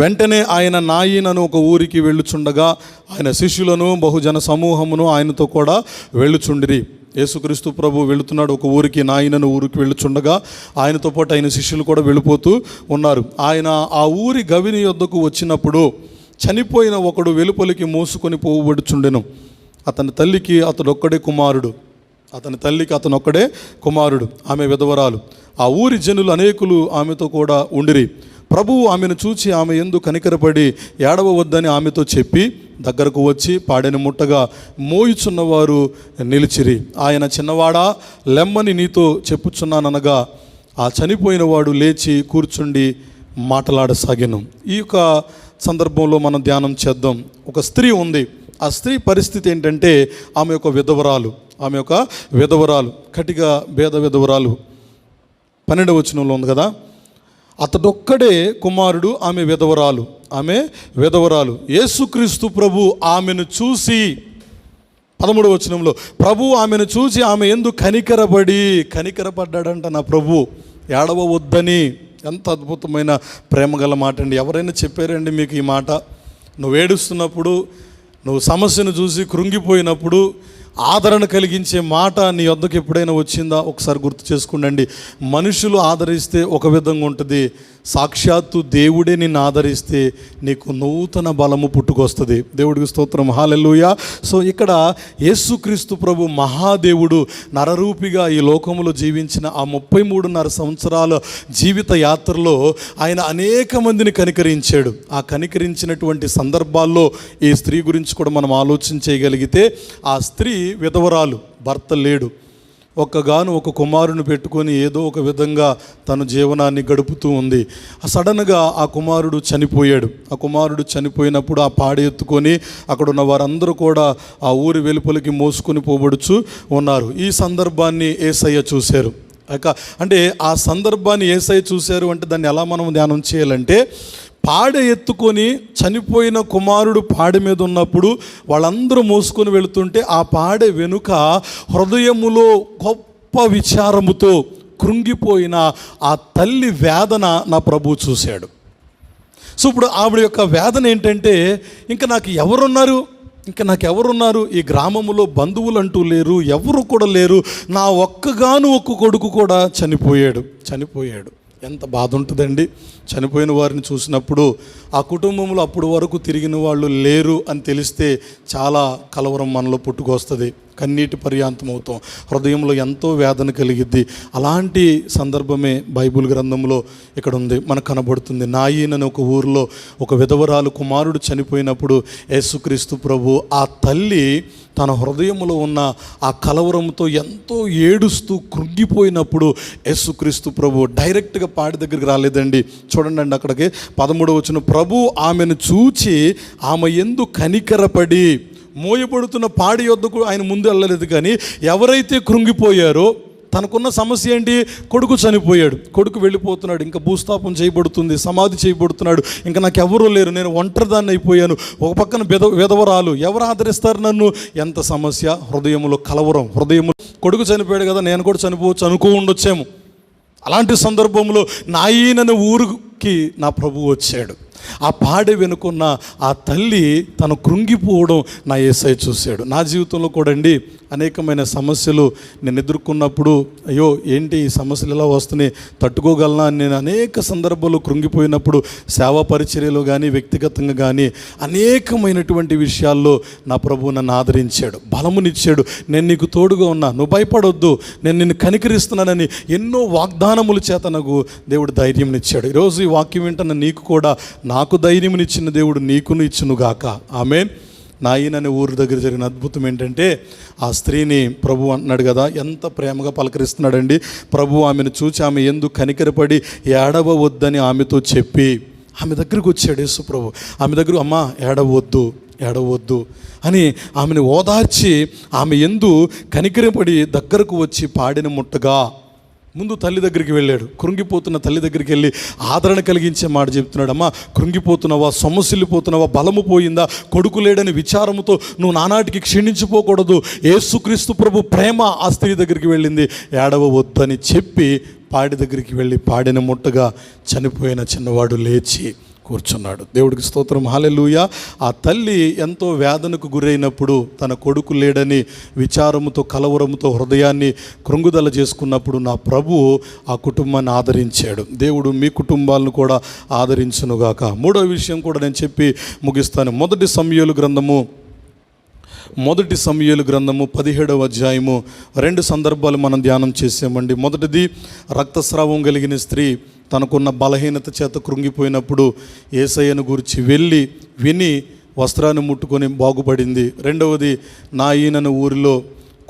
వెంటనే ఆయన నాయనను ఒక ఊరికి వెళ్ళుచుండగా ఆయన శిష్యులను బహుజన సమూహమును ఆయనతో కూడా వెళ్ళుచుండిరి. యేసుక్రీస్తు ప్రభు వెళుతున్నాడు ఒక ఊరికి. నాయనను ఊరికి వెళ్ళుచుండగా ఆయనతో పాటు ఆయన శిష్యులు కూడా వెళ్ళిపోతూ ఉన్నారు. ఆయన ఆ ఊరి గవిని యొద్దకు వచ్చినప్పుడు చనిపోయిన ఒకడు వెలుపలికి మోసుకొని పోబడుచుండెను. అతని తల్లికి అతనొక్కడే కుమారుడు. ఆమె విధవరాలు. ఆ ఊరి జనులు అనేకులు ఆమెతో కూడా ఉండిరి. ప్రభువు ఆమెను చూచి ఆమె యందు కనికరపడి ఏడవవద్దని ఆమెతో చెప్పి దగ్గరకు వచ్చి పాడెను ముట్టగా మోయుచున్నవారు నిలిచిరి. ఆయన చిన్నవాడా, లెమ్మని నీతో చెప్పుచున్నాననగా ఆ చనిపోయిన వాడు లేచి కూర్చుండి మాట్లాడసాగాను. ఈ యొక్క సందర్భంలో మనం ధ్యానం చేద్దాం. ఒక స్త్రీ ఉంది. ఆ స్త్రీ పరిస్థితి ఏంటంటే ఆమె ఒక విధవరాలు, కటిగా భేద విధవరాలు. 12వ వచనంలో ఉంది కదా, అతడొక్కడే కుమారుడు, ఆమె విధవరాలు. యేసుక్రీస్తు ప్రభు ఆమెను చూసి, 13వ వచనంలో, ప్రభు ఆమెను చూసి ఆమె యందు కనికరపడ్డాడంట నా ప్రభు, ఏడవవద్దని. ఎంత అద్భుతమైన ప్రేమగల మాట అండి. ఎవరైనా చెప్పారండి మీకు ఈ మాట? నువ్వు ఏడుస్తున్నప్పుడు, నువ్వు సమస్యను చూసి కృంగిపోయినప్పుడు ఆదరణ కలిగించే మాట నీ వద్దకు ఎప్పుడైనా వచ్చిందా? ఒకసారి గుర్తు చేసుకుండండి. మనుషులు ఆదరిస్తే ఒక విధంగా ఉంటుంది, సాక్షాత్తు దేవుడే నిన్ను ఆదరిస్తే నీకు నూతన బలము పుట్టుకొస్తుంది. దేవుడికి స్తోత్రం. హల్లెలూయా. సో ఇక్కడ యేసుక్రీస్తు ప్రభు మహాదేవుడు నరరూపిగా ఈ లోకములో జీవించిన ఆ 33.5 సంవత్సరాల జీవిత యాత్రలో ఆయన అనేక మందిని కనికరించాడు. ఆ కనికరించినటువంటి సందర్భాల్లో ఈ స్త్రీ గురించి కూడా మనం ఆలోచన చేయగలిగితే, ఆ స్త్రీ విధవరాలు, భర్త లేడు, ఒక కుమారుని పెట్టుకొని ఏదో ఒక విధంగా తన జీవనాన్ని గడుపుతూ ఉంది. సడన్గా ఆ కుమారుడు చనిపోయినప్పుడు ఆ పాడి ఎత్తుకొని అక్కడ ఉన్న వారందరూ కూడా ఆ ఊరి వెలుపలికి మోసుకొని పోబడుచు ఉన్నారు. ఈ సందర్భాన్ని యేసయ్య చూశారు. అంటే ఆ సందర్భాన్ని యేసయ్య చూశారు అంటే దాన్ని ఎలా మనం ధ్యానం చేయాలంటే, పాడె ఎత్తుకొని చనిపోయిన కుమారుడు పాడె మీద ఉన్నప్పుడు వాళ్ళందరూ మోసుకొని వెళుతుంటే ఆ పాడె వెనుక హృదయములో గొప్ప విచారముతో కృంగిపోయిన ఆ తల్లి వేదన నా ప్రభువు చూశాడు. సో ఇప్పుడు ఆవిడ యొక్క వేదన ఏంటంటే, ఇంకా నాకు ఎవరున్నారు? ఈ గ్రామంలో బంధువులు అంటూ లేరు, ఎవరు కూడా లేరు. నా ఒక్క కొడుకు కూడా చనిపోయాడు. ఎంత బాధ ఉంటుందండి. చనిపోయిన వారిని చూసినప్పుడు ఆ కుటుంబంలో అప్పుడు వరకు తిరిగిన వాళ్ళు లేరు అని తెలిస్తే చాలా కలవరం మనలో పుట్టుకొస్తుంది. కన్నీటి పర్యాంతం అవుతాం, హృదయంలో ఎంతో వేదన కలిగిద్ది. అలాంటి సందర్భమే బైబిల్ గ్రంథంలో ఇక్కడ ఉంది, మనకు కనబడుతుంది. నాయీన్ అనే ఒక ఊరిలో ఒక విధవరాలు కుమారుడు చనిపోయినప్పుడు యేసుక్రీస్తు ప్రభు ఆ తల్లి తన హృదయంలో ఉన్న ఆ కలవరంతో ఎంతో ఏడుస్తూ కృంగిపోయినప్పుడు యేసుక్రీస్తు ప్రభు డైరెక్ట్గా పాడి దగ్గరికి రాలేదండి. చూడండి అక్కడికి 13వ వచనం, ప్రభు ఆమెను చూచి ఆమె యందు కనికరపడి, మోయబడుతున్న పాడి యొద్దకు ఆయన ముందు వెళ్ళలేదు, కానీ ఎవరైతే కృంగిపోయారో, తనకున్న సమస్య ఏంటి, కొడుకు చనిపోయాడు, కొడుకు వెళ్ళిపోతున్నాడు, ఇంకా భూస్థాపం చేయబడుతుంది, సమాధి చేయబడుతున్నాడు, ఇంకా నాకు ఎవరూ లేరు, నేను ఒంటరిదాన్ని అయిపోయాను, ఒక పక్కన విధవరాలు, ఎవరు ఆదరిస్తారు నన్ను, ఎంత సమస్య, హృదయంలో కలవరం, హృదయము, కొడుకు చనిపోయాడు కదా, నేను కూడా చనిపోవచ్చు అనుకో ఉండొచ్చేమో. అలాంటి సందర్భంలో నాయీన్ అనే ఊరికి నా ప్రభువు వచ్చాడు. ఆ పాడె వెనుకున్న ఆ తల్లి తను కృంగిపోవడం నా యేసయ్య చూశాడు. నా జీవితంలో కూడా అండి అనేకమైన సమస్యలు నేను ఎదుర్కొన్నప్పుడు, అయ్యో ఏంటి ఈ సమస్యలు ఎలా వస్తున్నాయి, తట్టుకోగలనా అని నేను అనేక సందర్భాల్లో కృంగిపోయినప్పుడు సేవా పరిచర్యలో కానీ వ్యక్తిగతంగా కానీ అనేకమైనటువంటి విషయాల్లో నా ప్రభువు నన్ను ఆదరించాడు, బలమునిచ్చాడు. నేను నీకు తోడుగా ఉన్నా, నువ్వు భయపడొద్దు, నేను నిన్ను కనికరిస్తున్నానని ఎన్నో వాగ్దానముల చేత నాకు దేవుడు ధైర్యంనిచ్చాడు. ఈరోజు ఈ వాక్యం వింటున్న నీకు కూడా నాకు ధైర్యమునిచ్చిన దేవుడు నీకును ఇచ్చునుగాక. ఆమేన్. నాయీన్ అనే ఊరి దగ్గర జరిగిన అద్భుతం ఏంటంటే, ఆ స్త్రీని ప్రభు అంటున్నాడు కదా, ఎంత ప్రేమగా పలకరిస్తున్నాడండి. ప్రభు ఆమెను చూచి ఆమె ఎందుకు కనికరపడి ఏడవవద్దని ఆమెతో చెప్పి ఆమె దగ్గరికి వచ్చాడు యేసు ప్రభు. ఆమె దగ్గర, అమ్మా ఏడవద్దు అని ఆమెను ఓదార్చి ఆమె ఎందు కనికరపడి దగ్గరకు వచ్చి పాడిన ముట్టగా, ముందు తల్లి దగ్గరికి వెళ్ళాడు. కృంగిపోతున్న తల్లి దగ్గరికి వెళ్ళి ఆదరణ కలిగించే మాట చెప్తున్నాడు. అమ్మా కృంగిపోతున్నావా, సొమ్మసిల్లిపోతున్నావా, బలము పోయిందా, కొడుకు లేడని విచారముతో నువ్వు నానాటికి క్షీణించిపోకూడదు. యేసుక్రీస్తు ప్రభు ప్రేమ ఆ స్త్రీ దగ్గరికి వెళ్ళింది. ఏడవవద్దని చెప్పి పాడి దగ్గరికి వెళ్ళి పాడిన ముట్టగా చనిపోయిన చిన్నవాడు లేచి కూర్చున్నాడు. దేవుడికి స్తోత్రం, హల్లెలూయా. ఆ తల్లి ఎంతో వేదనకు గురైనప్పుడు, తన కొడుకు లేడని విచారముతో కలవరముతో హృదయాన్ని కృంగుదల చేసుకున్నప్పుడు నా ప్రభువు ఆ కుటుంబాన్ని ఆదరించాడు. దేవుడు మీ కుటుంబాలను కూడా ఆదరించునుగాక. మూడో విషయం కూడా నేను చెప్పి ముగిస్తాను. మొదటి సమూయేలు గ్రంథము 17వ అధ్యాయము 2 సందర్భాలు మనం ధ్యానం చేసామండి. మొదటిది, రక్తస్రావం కలిగిన స్త్రీ తనకున్న బలహీనత చేత కృంగిపోయినప్పుడు యేసయ్యను గురించి విని వస్త్రాన్ని ముట్టుకొని బాగుపడింది. రెండవది, నాయీన్ అనే ఊరిలో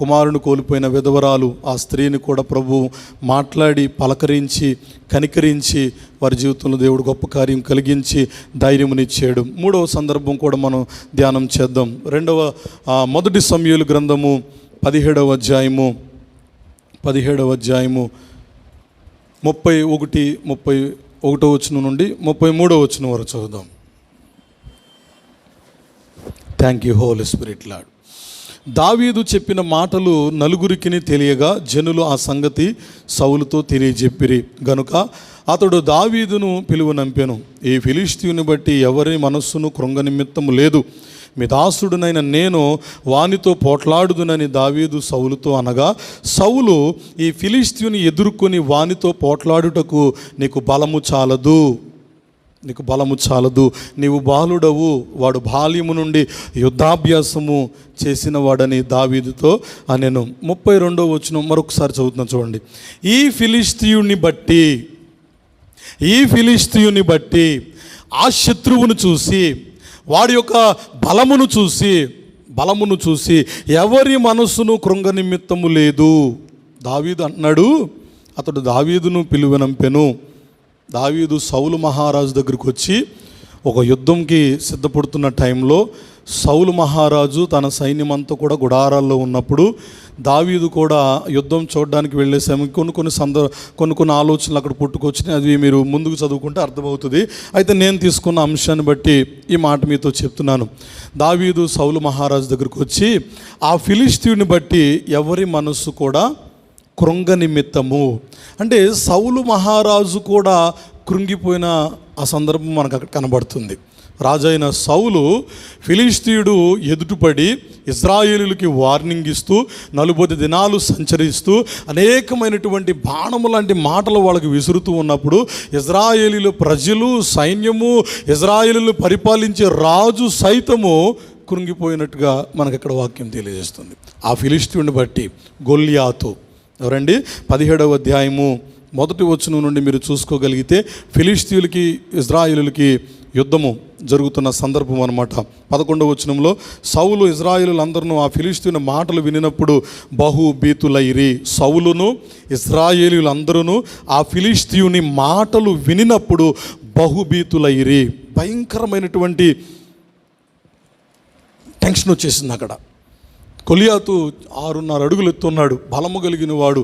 కుమారుని కోల్పోయిన విధవరాలు, ఆ స్త్రీని కూడా ప్రభు మాట్లాడి పలకరించి కనికరించి వారి జీవితంలో దేవుడు గొప్ప కార్యం కలిగించి ధైర్యమునిచ్చాడు. మూడవ సందర్భం కూడా మనం ధ్యానం చేద్దాం. మొదటి సమూయేలు గ్రంథము 17వ అధ్యాయము 31 వచనం నుండి 33వ వచనం వరకు చదువుదాం. Thank you holy spirit lord. దావీదు చెప్పిన మాటలు నలుగురికి తెలియగా జనులు ఆ సంగతి సౌలుతో తెలియజెప్పిరి గనుక అతడు దావీదును పిలువనంపెను. ఈ ఫిలిష్తీయుని బట్టి ఎవరి మనస్సును కృంగ నిమిత్తము లేదు, మీ దాసుడునైన నేను వానితో పోట్లాడుదునని దావీదు సౌలుతో అనగా, సౌలు, ఈ ఫిలిష్తీయుని ఎదుర్కొని వానితో పోట్లాడుటకు నీకు బలము చాలదు, నీవు బాలుడవు, వాడు బాల్యము నుండి యుద్ధాభ్యాసము చేసిన వాడని దావీదుతో అనెను. 32వ వచనం మరొకసారి చదువుతున్నా చూడండి. ఈ ఫిలిష్తీయుని బట్టి ఆ శత్రువును చూసి, వాడి యొక్క బలమును చూసి ఎవరి మనస్సును కృంగ నిమిత్తము లేదు. దావీదు అంటున్నాడు, అతడు దావీదును పిలువనంపెను. దావీదు సౌలు మహారాజు దగ్గరికి వచ్చి ఒక యుద్ధంకి సిద్ధపడుతున్న టైంలో సౌలు మహారాజు తన సైన్యమంతా కూడా గుడారాల్లో ఉన్నప్పుడు దావీదు కూడా యుద్ధం చూడడానికి వెళ్ళే సమయం కొన్ని ఆలోచనలు అక్కడ పుట్టుకొచ్చినాయి. అది మీరు ముందుకు చదువుకుంటే అర్థమవుతుంది. అయితే నేను తీసుకున్న అంశాన్ని బట్టి ఈ మాట మీతో చెప్తున్నాను. దావీదు సౌలు మహారాజు దగ్గరికి వచ్చి ఆ ఫిలిష్తీయుని బట్టి ఎవరి మనస్సు కూడా కృంగ నిమిత్తము, అంటే సౌలు మహారాజు కూడా కృంగిపోయిన ఆ సందర్భం మనకు అక్కడ కనబడుతుంది. రాజైన సౌలు ఫిలిష్తీయుడు ఎదుటిపడి ఇశ్రాయేలులకి వార్నింగ్ ఇస్తూ 40 దినాలు సంచరిస్తూ అనేకమైనటువంటి బాణము లాంటి మాటలు వాళ్ళకి విసురుతూ ఉన్నప్పుడు ఇశ్రాయేలీల ప్రజలు, సైన్యము, ఇశ్రాయేలును పరిపాలించే రాజు సైతము కృంగిపోయినట్టుగా మనకి ఇక్కడ వాక్యం తెలియజేస్తుంది. ఆ ఫిలిష్తీయుని బట్టి గొల్యాతు ఎవరండి? 17వ అధ్యాయము 1వ వచనం నుండి మీరు చూసుకోగలిగితే ఫిలిష్తీయులకి ఇజ్రాయేలులకి యుద్ధము జరుగుతున్న సందర్భం అన్నమాట. 11వ వచనంలో సౌలు ఇజ్రాయేలులందరూ ఆ ఫిలిష్తీయుని మాటలు వినినప్పుడు బహు భీతులైరి. సౌలును ఇజ్రాయేలులందరూ ఆ ఫిలిష్తీయుని మాటలు వినినప్పుడు బహుభీతులైరి. భయంకరమైనటువంటి టెన్షన్ వచ్చేసింది అక్కడ. గొల్యాతు 6.5 అడుగులు ఎత్తున్నాడు, బలము కలిగిన వాడు,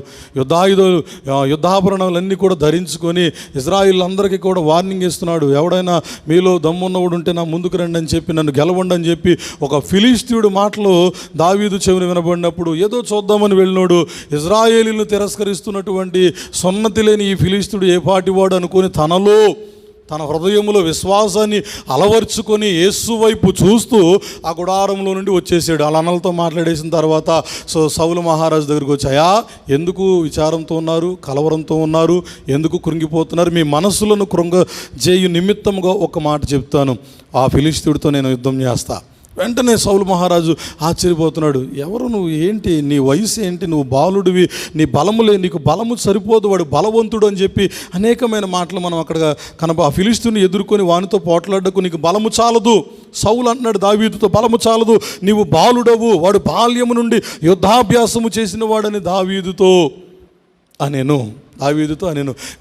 యుద్ధాభరణాలన్నీ కూడా ధరించుకొని ఇజ్రాయిలందరికీ కూడా వార్నింగ్ ఇస్తున్నాడు. ఎవడైనా మీలో దమ్మున్నవాడు ఉంటే నా ముందుకు రండి అని చెప్పి, నన్ను గెలవండి అని చెప్పి ఒక ఫిలిష్తీయుడు మాటలు దావీదు చెవిని వినబడినప్పుడు ఏదో చూద్దామని వెళ్ళినోడు ఇజ్రాయేలీలను తిరస్కరిస్తున్నటువంటి సున్నతి లేని ఈ ఫిలిష్తీయుడు ఏ పాటివాడు అనుకొని తన హృదయంలో విశ్వాసాన్ని అలవర్చుకొని యేసు వైపు చూస్తూ ఆ గుడారంలో నుండి వచ్చేసాడు. వాళ్ళ అన్నలతో మాట్లాడేసిన తర్వాత సౌలు మహారాజు దగ్గరికి వచ్చాయా, ఎందుకు విచారంతో ఉన్నారు, కలవరంతో ఉన్నారు, ఎందుకు కృంగిపోతున్నారు? మీ మనసులను కృంగజేయు నిమిత్తముగా ఒక మాట చెప్తాను, ఆ ఫిలిష్తీయుడితో నేను యుద్ధం చేస్తా. వెంటనే సౌలు మహారాజు ఆశ్చర్యపోతున్నాడు. ఎవరు నువ్వు, ఏంటి నీ వయసు ఏంటి, నువ్వు బాలుడివి, నీ బలములే, నీకు బలము సరిపోదు, వాడు బలవంతుడు అని చెప్పి అనేకమైన మాటలు మనం అక్కడ ఆ ఫిలిష్తీయుని ఎదుర్కొని వానితో పోట్లాడకు నీకు బలము చాలదు. సౌలు అంటున్నాడు దావీదుతో, బలము చాలదు, నీవు బాలుడవు, వాడు బాల్యము నుండి యుద్ధాభ్యాసము చేసిన వాడని దావీదుతో అనేను.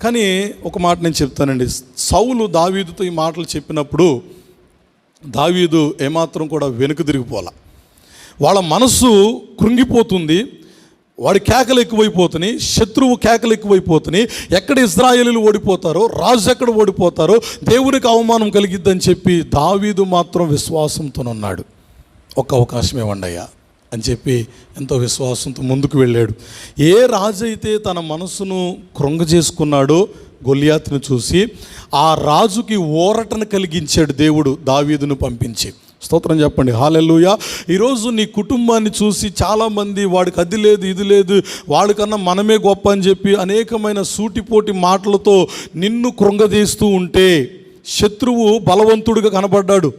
కానీ ఒక మాట నేను చెప్తానండి, సౌలు దావీదుతో ఈ మాటలు చెప్పినప్పుడు దావీదు ఏమాత్రం కూడా వెనుక తిరిగిపోలా. వాళ్ళ మనస్సు కృంగిపోతుంది, వాడి కేకలు ఎక్కువైపోతున్నాయి, శత్రువు కేకలు ఎక్కువైపోతున్నాయి. ఎక్కడ ఇజ్రాయేలీలు ఓడిపోతారో, రాజు ఎక్కడ ఓడిపోతారో, దేవునికి అవమానం కలిగిద్దని చెప్పి దావీదు మాత్రం విశ్వాసంతో ఉన్నాడు. ఒక అవకాశం ఇవ్వండి అయ్యా అని చెప్పి ఎంతో విశ్వాసంతో ముందుకు వెళ్ళాడు. ఏ రాజు అయితే తన మనస్సును కృంగజేసుకున్నాడో గొల్యాతును చూసి ఆ రాజుకి ఓరటను కలిగించాడు దేవుడు దావీదును పంపించి. స్తోత్రం చెప్పండి, హల్లెలూయా. ఈరోజు నీ కుటుంబాన్ని చూసి చాలామంది వాడికి అది లేదు ఇది లేదు, వాడికన్నా మనమే గొప్ప అని చెప్పి అనేకమైన సూటిపోటి మాటలతో నిన్ను కృంగదీస్తూ ఉంటే శత్రువు బలవంతుడిగా కనబడ్డాడు.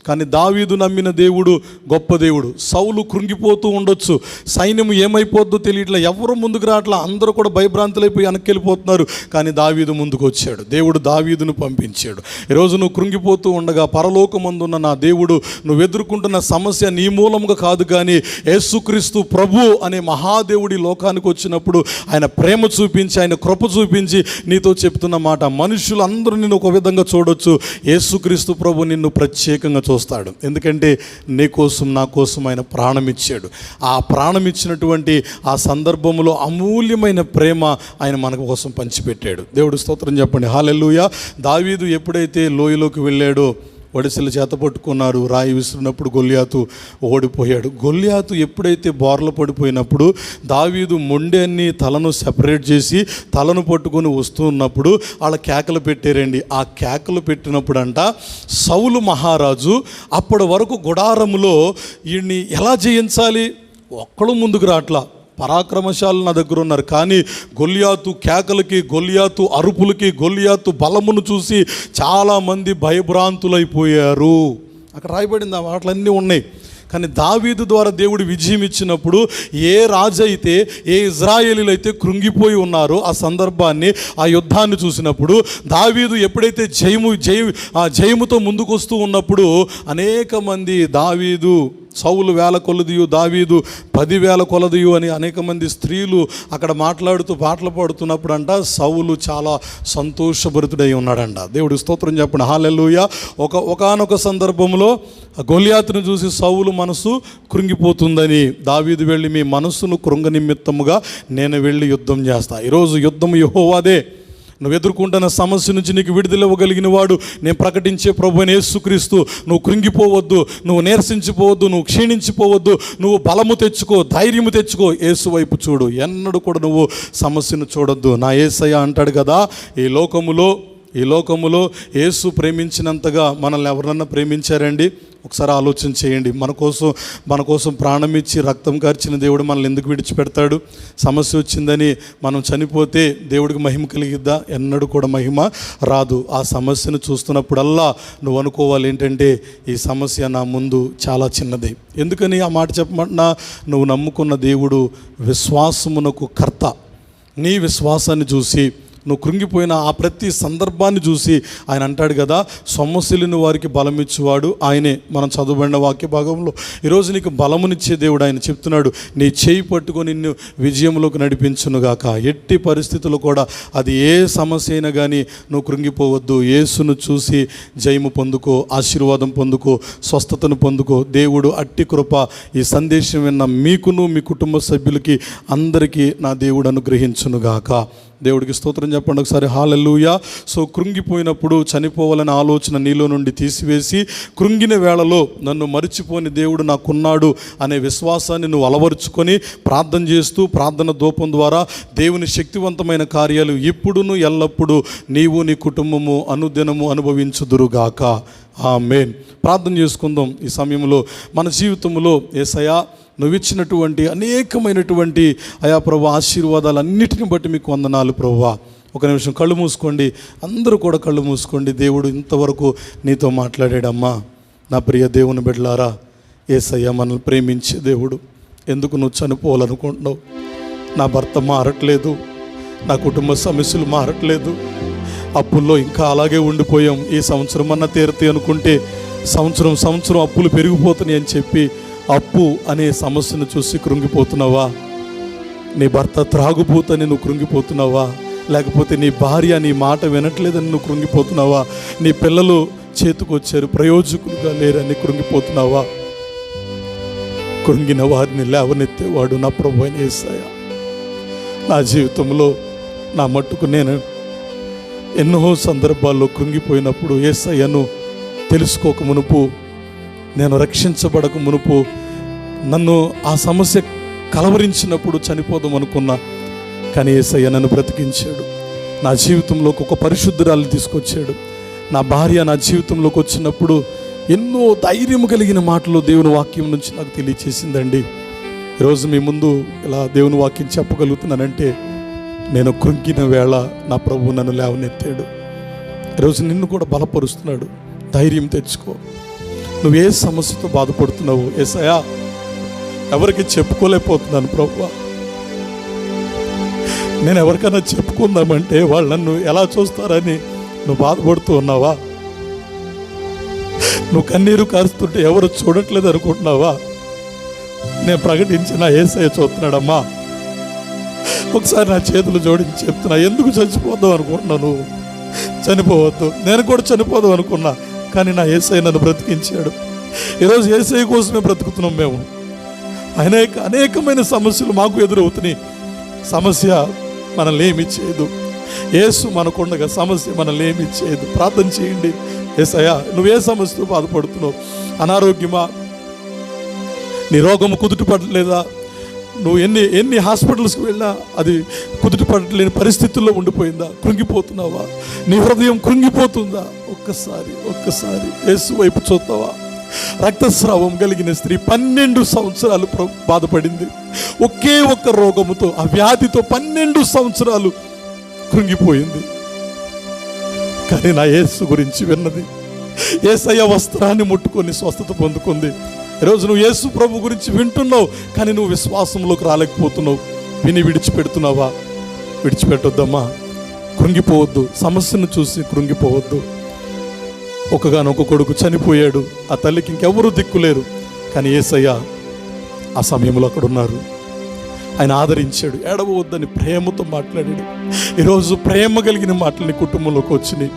కానీ దావీదు నమ్మిన దేవుడు గొప్ప దేవుడు. సౌలు కృంగిపోతూ ఉండొచ్చు, సైన్యం ఏమైపోద్దో తెలియట్లా, ఎవరు ముందుకు రావట్లా, అందరూ కూడా భయభ్రాంతులైపోయి వెనక్కి వెళ్ళిపోతున్నారు. కానీ దావీదు ముందుకు వచ్చాడు, దేవుడు దావీదును పంపించాడు. ఈరోజు నువ్వు కృంగిపోతూ ఉండగా పరలోకమందున్న నా దేవుడు నువ్వు ఎదుర్కొంటున్న సమస్య నీ మూలంగా కాదు, కానీ యేసుక్రీస్తు ప్రభు అనే మహాదేవుడి లోకానికి వచ్చినప్పుడు ఆయన ప్రేమ చూపించి, ఆయన కృప చూపించి నీతో చెప్తున్న మాట, మనుషులందరూ నిన్ను ఒక విధంగా చూడొచ్చు, యేసుక్రీస్తు ప్రభు నిన్ను ప్రత్యేకంగా చూస్తాడు. ఎందుకంటే నీ కోసం నా కోసం ఆయన ప్రాణం ఇచ్చాడు. ఆ ప్రాణం ఇచ్చినటువంటి ఆ సందర్భంలో అమూల్యమైన ప్రేమ ఆయన మన కోసం పంచిపెట్టాడు. దేవుడు స్తోత్రం చెప్పండి, హల్లెలూయా. దావీదు ఎప్పుడైతే లోయలోకి వెళ్ళాడో వడిసెలు చేత పట్టుకున్నారు, రాయి విసిరినప్పుడు గొల్యాతు ఓడిపోయాడు. గొల్యాతు ఎప్పుడైతే బోర్ల పడిపోయినప్పుడు దావీదు మొండెన్ని తలను సెపరేట్ చేసి తలను పట్టుకొని వస్తూ ఉన్నప్పుడు వాళ్ళ కేకలు పెట్టారండి. ఆ కేకలు పెట్టినప్పుడు అంట సౌలు మహారాజు అప్పటి వరకు గుడారములో వీడిని ఎలా జయించాలి, ఒక్కడు ముందుకు రాట్లా, పరాక్రమశాలు నా దగ్గర ఉన్నారు. కానీ గొల్యాతు కేకలకి, గొల్యాతు అరుపులకి, గొల్యాతు బలమును చూసి చాలామంది భయభ్రాంతులైపోయారు. అక్కడ రాయబడింది, ఆ మాటలన్నీ ఉన్నాయి. కానీ దావీదు ద్వారా దేవుడు విజయం ఇచ్చినప్పుడు ఏ రాజు అయితే, ఏ ఇజ్రాయేలీలు అయితే కృంగిపోయి ఉన్నారో ఆ సందర్భాన్ని, ఆ యుద్ధాన్ని చూసినప్పుడు దావీదు ఎప్పుడైతే జయముతో ముందుకు వస్తూ ఉన్నప్పుడు అనేక మంది దావీదు, సౌలు వేల కొలదియు, దావీదు 10,000 కొలదియు అని అనేక మంది స్త్రీలు అక్కడ మాట్లాడుతూ పాటలు పాడుతున్నప్పుడు అంట సౌలు చాలా సంతోషభరితుడై ఉన్నాడంట. దేవుడి స్తోత్రం చెప్పండి, హల్లెలూయా. ఒకానొక సందర్భంలో గొల్యాతును చూసి సౌలు మనసు కృంగిపోతుందని దావీదు వెళ్ళి, మీ మనస్సును కృంగ నిమిత్తముగా నేను వెళ్ళి యుద్ధం చేస్తా. ఈరోజు యుద్ధం యెహోవాదే. నువ్వు ఎదుర్కొంటున్న సమస్య నుంచి నీకు విడుదల ఇవ్వగలిగిన వాడు నేను ప్రకటించే ప్రభువైన యేసుక్రీస్తు. నువ్వు కృంగిపోవద్దు, నువ్వు నీరసించిపోవద్దు, నువ్వు క్షీణించిపోవద్దు, నువ్వు బలము తెచ్చుకో, ధైర్యము తెచ్చుకో, యేసు వైపు చూడు. ఎన్నడూ కూడా నువ్వు సమస్యను చూడొద్దు. నా యేసయ్య అంటాడు కదా, ఈ లోకములో ఈ లోకములో యేసు ప్రేమించినంతగా మనల్ని ఎవరన్నా ప్రేమించారండి? ఒకసారి ఆలోచన చేయండి. మన కోసం ప్రాణం ఇచ్చి రక్తం కార్చిన దేవుడు మనల్ని ఎందుకు విడిచిపెడతాడు? సమస్య వచ్చిందని మనం చనిపోతే దేవుడికి మహిమ కలిగిద్దా? ఎన్నడూ కూడా మహిమ రాదు. ఆ సమస్యను చూస్తున్నప్పుడల్లా నువ్వు అనుకోవాలి ఏంటంటే, ఈ సమస్య నా ముందు చాలా చిన్నది. ఎందుకని ఆ మాట చెప్పమంటున్నా? నువ్వు నమ్ముకున్న దేవుడు విశ్వాసమునకు కర్త. నీ విశ్వాసాన్ని చూసి, నువ్వు కృంగిపోయిన ఆ ప్రతి సందర్భాన్ని చూసి ఆయన అంటాడు కదా, సొమ్మసిలిన వారికి బలమిచ్చేవాడు ఆయనే. మనం చదవబడిన వాక్య భాగంలో ఈరోజు నీకు బలమునిచ్చే దేవుడు ఆయన చెప్తున్నాడు, నీ చేయి పట్టుకొని నిన్ను విజయంలోకి నడిపించునుగాక. ఎట్టి పరిస్థితుల్లో కూడా అది ఏ సమస్య అయినా కానీ నువ్వు కృంగిపోవద్దు. యేసును చూసి జయము పొందుకో, ఆశీర్వాదం పొందుకో, స్వస్థతను పొందుకో. దేవుడు అట్టి కృప ఈ సందేశం విన్న మీకును మీ కుటుంబ సభ్యులకి అందరికీ నా దేవుడు అనుగ్రహించునుగాక. దేవుడికి స్తోత్రం చెప్పండి ఒకసారి. హల్లెలూయా. సో కృంగిపోయినప్పుడు చనిపోవాలనే ఆలోచన నీలో నుండి తీసివేసి, కృంగిన వేళలో నన్ను మరిచిపోని దేవుడు నాకున్నాడు అనే విశ్వాసాన్ని నువ్వు అలవరుచుకొని ప్రార్థన చేస్తూ, ప్రార్థన ధూపం ద్వారా దేవుని శక్తివంతమైన కార్యాలు ఇప్పుడును ఎల్లప్పుడూ నీవు నీ కుటుంబము అనుదినము అనుభవించుదురుగాక. ఆమేన్. ప్రార్థన చేసుకుందాం ఈ సమయంలో. మన జీవితంలో యేసయ్యా నువ్వు ఇచ్చినటువంటి అనేకమైనటువంటి అయా ప్రభు ఆశీర్వాదాలన్నిటిని బట్టి మీకు వందనాలు ప్రభువా. ఒక నిమిషం కళ్ళు మూసుకోండి, అందరూ కూడా కళ్ళు మూసుకోండి. దేవుడు ఇంతవరకు నీతో మాట్లాడాడమ్మా. నా ప్రియ దేవుని బిడ్డలారా, యేసయ్య మనల్ని ప్రేమించే దేవుడు. ఎందుకు నువ్వు చనిపోవాలనుకుంటున్నావు? నా భర్త మారట్లేదు, నా కుటుంబ సమస్యలు మారట్లేదు, అప్పుల్లో ఇంకా అలాగే ఉండిపోయాం, ఈ సంవత్సరం అన్నా తీరుతాయి అనుకుంటే సంవత్సరం అప్పులు పెరిగిపోతున్నాయి అని చెప్పి అప్పు అనే సమస్యను చూసి కృంగిపోతున్నావా? నీ భర్త త్రాగుబోతని నువ్వు కృంగిపోతున్నావా? లేకపోతే నీ భార్య నీ మాట వినట్లేదని నువ్వు కృంగిపోతున్నావా? నీ పిల్లలు చేతికొచ్చారు, ప్రయోజకులుగా లేరని కృంగిపోతున్నావా? కృంగిన వారిని లేవనెత్తేవాడు నా ప్రభువైన యేసయ్య. నా జీవితంలో నా మట్టుకు నేను ఎన్నో సందర్భాల్లో కృంగిపోయినప్పుడు యేసయ్యను తెలుసుకోక మునుపు, నేను రక్షించబడక మునుపు, నన్ను ఆ సమస్య కలవరించినప్పుడు చనిపోదాం అనుకున్నా. కానీ యేసయ్య నన్ను బ్రతికించాడు. నా జీవితంలోకి ఒక పరిశుద్ధురాలు తీసుకొచ్చాడు. నా భార్య నా జీవితంలోకి వచ్చినప్పుడు ఎన్నో ధైర్యం కలిగిన మాటలు దేవుని వాక్యం నుంచి నాకు తెలియచేసిందండి. ఈరోజు మీ ముందు ఇలా దేవుని వాక్యం చెప్పగలుగుతున్నానంటే నేను కృంగిన వేళ నా ప్రభువు నన్ను లేవనెత్తాడు. ఈరోజు నిన్ను కూడా బలపరుస్తున్నాడు. ధైర్యం తెచ్చుకో. నువ్వు ఏ సమస్యతో బాధపడుతున్నావు? యేసయ్యా ఎవరికి చెప్పుకోలేకపోతున్నాను ప్రభువా. నేను ఎవరికైనా చెప్పుకుందామంటే వాళ్ళు నన్ను ఎలా చూస్తారని నువ్వు బాధపడుతూ ఉన్నావా? నువ్వు కన్నీరు కారుస్తుంటే ఎవరు చూడట్లేదు అనుకుంటున్నావా? నేను ప్రకటించిన యేసయ్య చూస్తున్నాడమ్మా. ఒకసారి నా చేతులు జోడించి చెప్తున్నా, ఎందుకు చచ్చిపోదాం అనుకుంటున్నాను? చనిపోవద్దు. నేను కూడా చనిపోదాం అనుకున్నా, కానీ నా యేసయ్య నన్ను బ్రతికించాడు. ఈరోజు యేసయ్య కోసమే బ్రతుకుతున్నాం మేము. అనేకమైన సమస్యలు మాకు ఎదురవుతున్నాయి. సమస్య మనల్ని ఏమి చేయదు. యేసు మనకుండగా సమస్య మనల్ని ఏమి చేయదు. ప్రార్థన చేయండి. యేసయ్య నువ్వే సమస్యతో బాధపడుతున్నావు? అనారోగ్యమా? నీ రోగము కుదుటపడలేదా? నువ్వు ఎన్ని హాస్పిటల్స్కి వెళ్ళినా అది కుదుటపడలేని పరిస్థితుల్లో ఉండిపోయిందా? కృంగిపోతున్నావా? నీ హృదయం కృంగిపోతుందా? ఒక్కసారి యేసు వైపు చూస్తావా? రక్తస్రావం కలిగిన స్త్రీ 12 సంవత్సరాలు బాధపడింది. ఒకే ఒక్క రోగముతో, ఆ వ్యాధితో 12 సంవత్సరాలు కృంగిపోయింది. కానీ నా యేసు గురించి విన్నది. యేసయ్య వస్త్రాన్ని ముట్టుకొని స్వస్థత పొందుకుంది. ఈరోజు నువ్వు యేసు ప్రభు గురించి వింటున్నావు, కానీ నువ్వు విశ్వాసంలోకి రాలేకపోతున్నావు. విని విడిచిపెడుతున్నావా? విడిచిపెట్టొద్దమ్మా. కృంగిపోవద్దు. సమస్యను చూసి కృంగిపోవద్దు. ఒకగానొక కొడుకు చనిపోయాడు. ఆ తల్లికి ఇంకెవరూ దిక్కులేరు. కానీ యేసయ్య ఆ సమయంలో అక్కడ ఉన్నారు. ఆయన ఆదరించాడు. ఏడవద్దని ప్రేమతో మాట్లాడాడు. ఈరోజు ప్రేమ కలిగిన మాటలు నీ కుటుంబంలోకి వచ్చినాయి.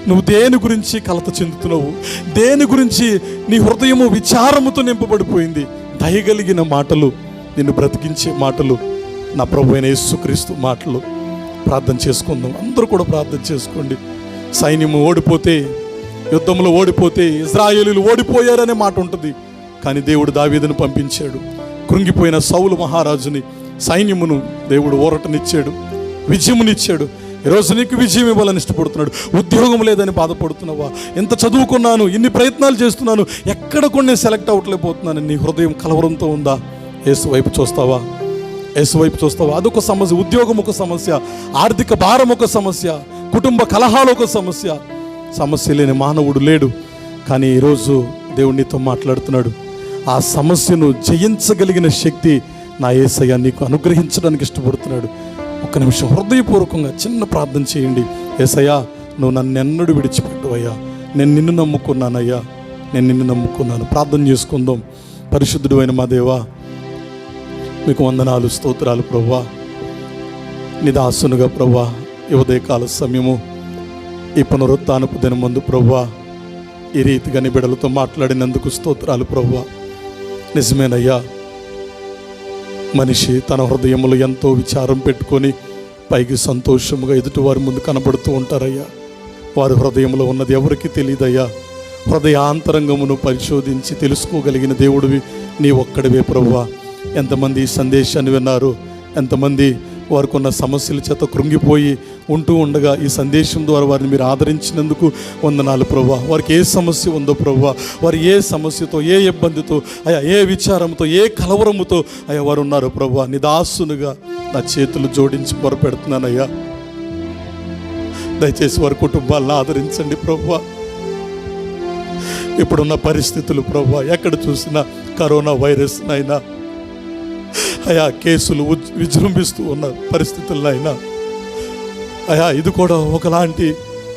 నువ్వు దేని గురించి కలత చెందుతున్నావు? దేని గురించి నీ హృదయము విచారముతో నింపబడిపోయింది? దయగలిగిన మాటలు, నిన్ను బ్రతికించే మాటలు, నా ప్రభువైన యేసుక్రీస్తు మాటలు. ప్రార్థన చేసుకుందాం. అందరూ కూడా ప్రార్థన చేసుకోండి. సైన్యము ఓడిపోతే, యుద్ధంలో ఓడిపోతే, ఇశ్రాయేలీయులు ఓడిపోయారనే మాట ఉంటుంది. కానీ దేవుడు దావీదును పంపించాడు. కృంగిపోయిన సౌలు మహారాజుని, సైన్యమును దేవుడు ఊరటనిచ్చాడు, విజయమునిచ్చాడు. ఈరోజు నీకు విజయం ఇవ్వాలని ఇష్టపడుతున్నాడు. ఉద్యోగం లేదని బాధపడుతున్నావా? ఎంత చదువుకున్నాను, ఇన్ని ప్రయత్నాలు చేస్తున్నాను, ఎక్కడ కొన్ని నేను సెలెక్ట్ అవ్వట్లేకపోతున్నాను, నీ హృదయం కలవరంతో ఉందా? యేసు వైపు చూస్తావా? యేసు వైపు చూస్తావా? అదొక సమస్య. ఉద్యోగం ఒక సమస్య, ఆర్థిక భారం ఒక సమస్య, కుటుంబ కలహాలు ఒక సమస్య. సమస్య లేని మానవుడు లేడు. కానీ ఈరోజు దేవుడు నీతో మాట్లాడుతున్నాడు. ఆ సమస్యను జయించగలిగిన శక్తి నా యేసయ్య నీకు అనుగ్రహించడానికి ఇష్టపడుతున్నాడు. ఒక్క నిమిషం హృదయపూర్వకంగా చిన్న ప్రార్థన చేయండి. యేసయ్యా, నువ్వు నన్ను ఎన్నడూ విడిచిపెట్టువయ్యా, నేను నిన్ను నమ్ముకున్నానయ్యా, నేను నిన్ను నమ్ముకున్నాను. ప్రార్థన చేసుకుందాం. పరిశుద్ధుడు అయిన మా దేవా, మీకు వందనాలు, స్తోత్రాలు ప్రభువా. నీ దాసునుగా ప్రభువా, ఈ ఉదయకాల సమయము, ఈ పునరుత్థానపు దినమందు ప్రభువా, ఈ రీతిగా నీ బిడ్డలతో మాట్లాడినందుకు స్తోత్రాలు ప్రభువా. నిజమేనయ్యా, మనిషి తన హృదయంలో ఎంతో విచారం పెట్టుకొని పైకి సంతోషముగా ఎదుటివారి ముందు కనబడుతూ ఉంటారయ్యా. వారి హృదయంలో ఉన్నది ఎవరికి తెలియదయ్యా. హృదయాంతరంగమును పరిశోధించి తెలుసుకోగలిగిన దేవుడివి నీ ఒక్కడివే ప్రభువా. ఎంతమంది ఈ సందేశాన్ని విన్నారు, ఎంతమంది వారికి ఉన్న సమస్యల చేత కృంగిపోయి ఉంటూ ఉండగా ఈ సందేశం ద్వారా వారిని మీరు ఆదరించినందుకు వందనాలు ప్రభువా. వారికి ఏ సమస్య ఉందో ప్రభువా, వారు ఏ సమస్యతో, ఏ ఇబ్బందితో, అయ్యా ఏ విచారంతో, ఏ కలవరముతో అయ్యా వారు ఉన్నారు ప్రభువా. నీ దాసునుగా నా చేతులు జోడించి మొరపెడుతున్నానయ్యా. దయచేసి వారి కుటుంబాలను ఆదరించండి ప్రభువా. ఇప్పుడున్న పరిస్థితులు ప్రభువా, ఎక్కడ చూసినా కరోనా వైరస్ అయినా అయా కేసులు విజృంభిస్తూ ఉన్న పరిస్థితుల్లో అయినా అయా ఇది కూడా ఒకలాంటి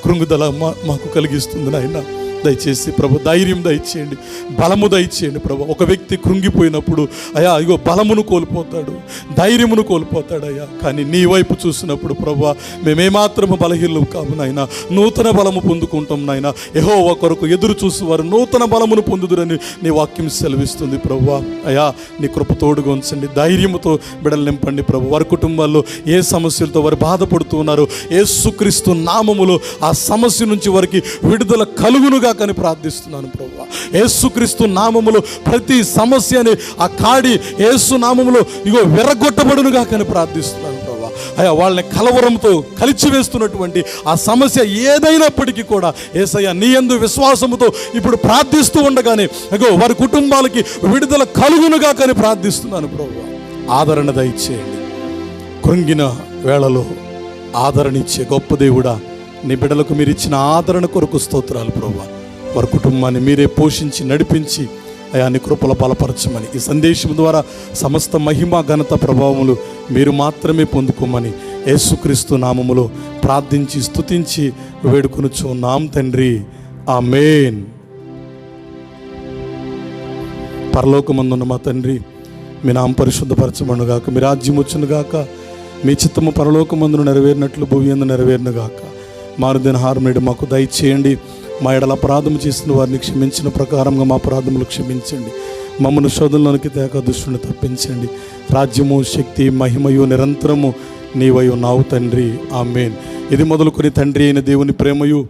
కృంగుదల మాకు కలిగిస్తుంది నాయన. దయచేసి ప్రభు ధైర్యం దయచేయండి, బలము దయచేయండి ప్రభు. ఒక వ్యక్తి కృంగిపోయినప్పుడు అయా ఇగో బలమును కోల్పోతాడు, ధైర్యమును కోల్పోతాడు అయ్యా. కానీ నీ వైపు చూసినప్పుడు ప్రభు మేమేమాత్రము బలహీనలు కాము నాయన, నూతన బలము పొందుకుంటాం నాయన. యెహోవా కొరకు ఎదురు చూసి వారు నూతన బలమును పొందుదురని నీ వాక్యం సెలవిస్తుంది ప్రభు. అయా నీ కృప తోడుగా ఉంచండి, ధైర్యముతో బిడలు నింపండి ప్రభు. వారి కుటుంబాల్లో ఏ సమస్యలతో వారు బాధపడుతూ ఉన్నారో యేసుక్రీస్తు నామములో ఆ సమస్య నుంచి వారికి విడుదల కలుగునుగా కానీ ప్రార్థిస్తున్నాను ప్రభువా. యేసుక్రీస్తు నామములో ప్రతి సమస్యని ఆ కాడి యేసు నామములో ఇగో విరగొట్టబడునుగా కానీ ప్రార్థిస్తున్నాను ప్రభువా. అయ్యా వాళ్ళని కలవరంతో కలిచివేస్తున్నటువంటి ఆ సమస్య ఏదైనప్పటికీ కూడా యేసయ్య నీ యందు విశ్వాసముతో ఇప్పుడు ప్రార్థిస్తూ ఉండగానే ఇగో వారి కుటుంబాలకి విడుదల కలుగునుగా కానీ ప్రార్థిస్తున్నాను ప్రభువా. ఆదరణ దయచేయండి. కృంగిన వేళలో ఆదరణ ఇచ్చే గొప్ప దేవుడా, నీ బిడ్డలకు మీరు ఇచ్చిన ఆదరణ కొరకు స్తోత్రాలు ప్రభువా. వారి కుటుంబాన్ని మీరే పోషించి నడిపించి అయా నీ కృపల బలపరచమని, ఈ సందేశం ద్వారా సమస్త మహిమ ఘనత ప్రభావములు మీరు మాత్రమే పొందుకోమని యేసుక్రీస్తు నామములో ప్రార్థించి స్తుతించి వేడుకొనుచున్నాం తండ్రి, ఆమేన్. పరలోకమందున్న మా తండ్రి, మీ నామం పరిశుద్ధపరచబడునుగాక, మీ రాజ్యం వచ్చునుగాక, మీ చిత్తము పరలోకమందును నెరవేరినట్లు భూమి యందు నెరవేరునుగాక. మారుదిన హారం నేడు మాకు దయచేయండి. మా ఎడల అపరాధము చేసిన వారిని క్షమించిన ప్రకారంగా మా అపరాధములు క్షమించండి. మమ్మల్ని శోధనలోనికి తేక దుష్టుని తప్పించండి. రాజ్యము, శక్తి, మహిమయు నిరంతరము నీవై ఉన్నావు తండ్రి, ఆమేన్. ఇది మొదలుకొని తండ్రి అయిన దేవుని ప్రేమయు,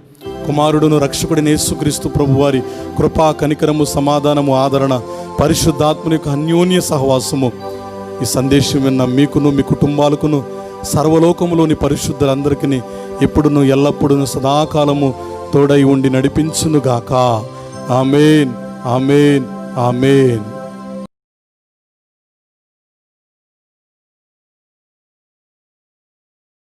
కుమారుడును రక్షకుడిని యేసుక్రీస్తు ప్రభువారి కృపా, కనికరము, సమాధానము, ఆదరణ, పరిశుద్ధాత్మని యొక్క అన్యోన్య సహవాసము ఈ సందేశం విన్న మీకును మీ కుటుంబాలకును సర్వలోకములోని పరిశుద్ధులందరికీ ఇప్పుడును ఎల్లప్పుడూ సదాకాలము తోడై ఉండి నడిపించునుగాక. ఆమేన్, ఆమేన్, ఆమేన్.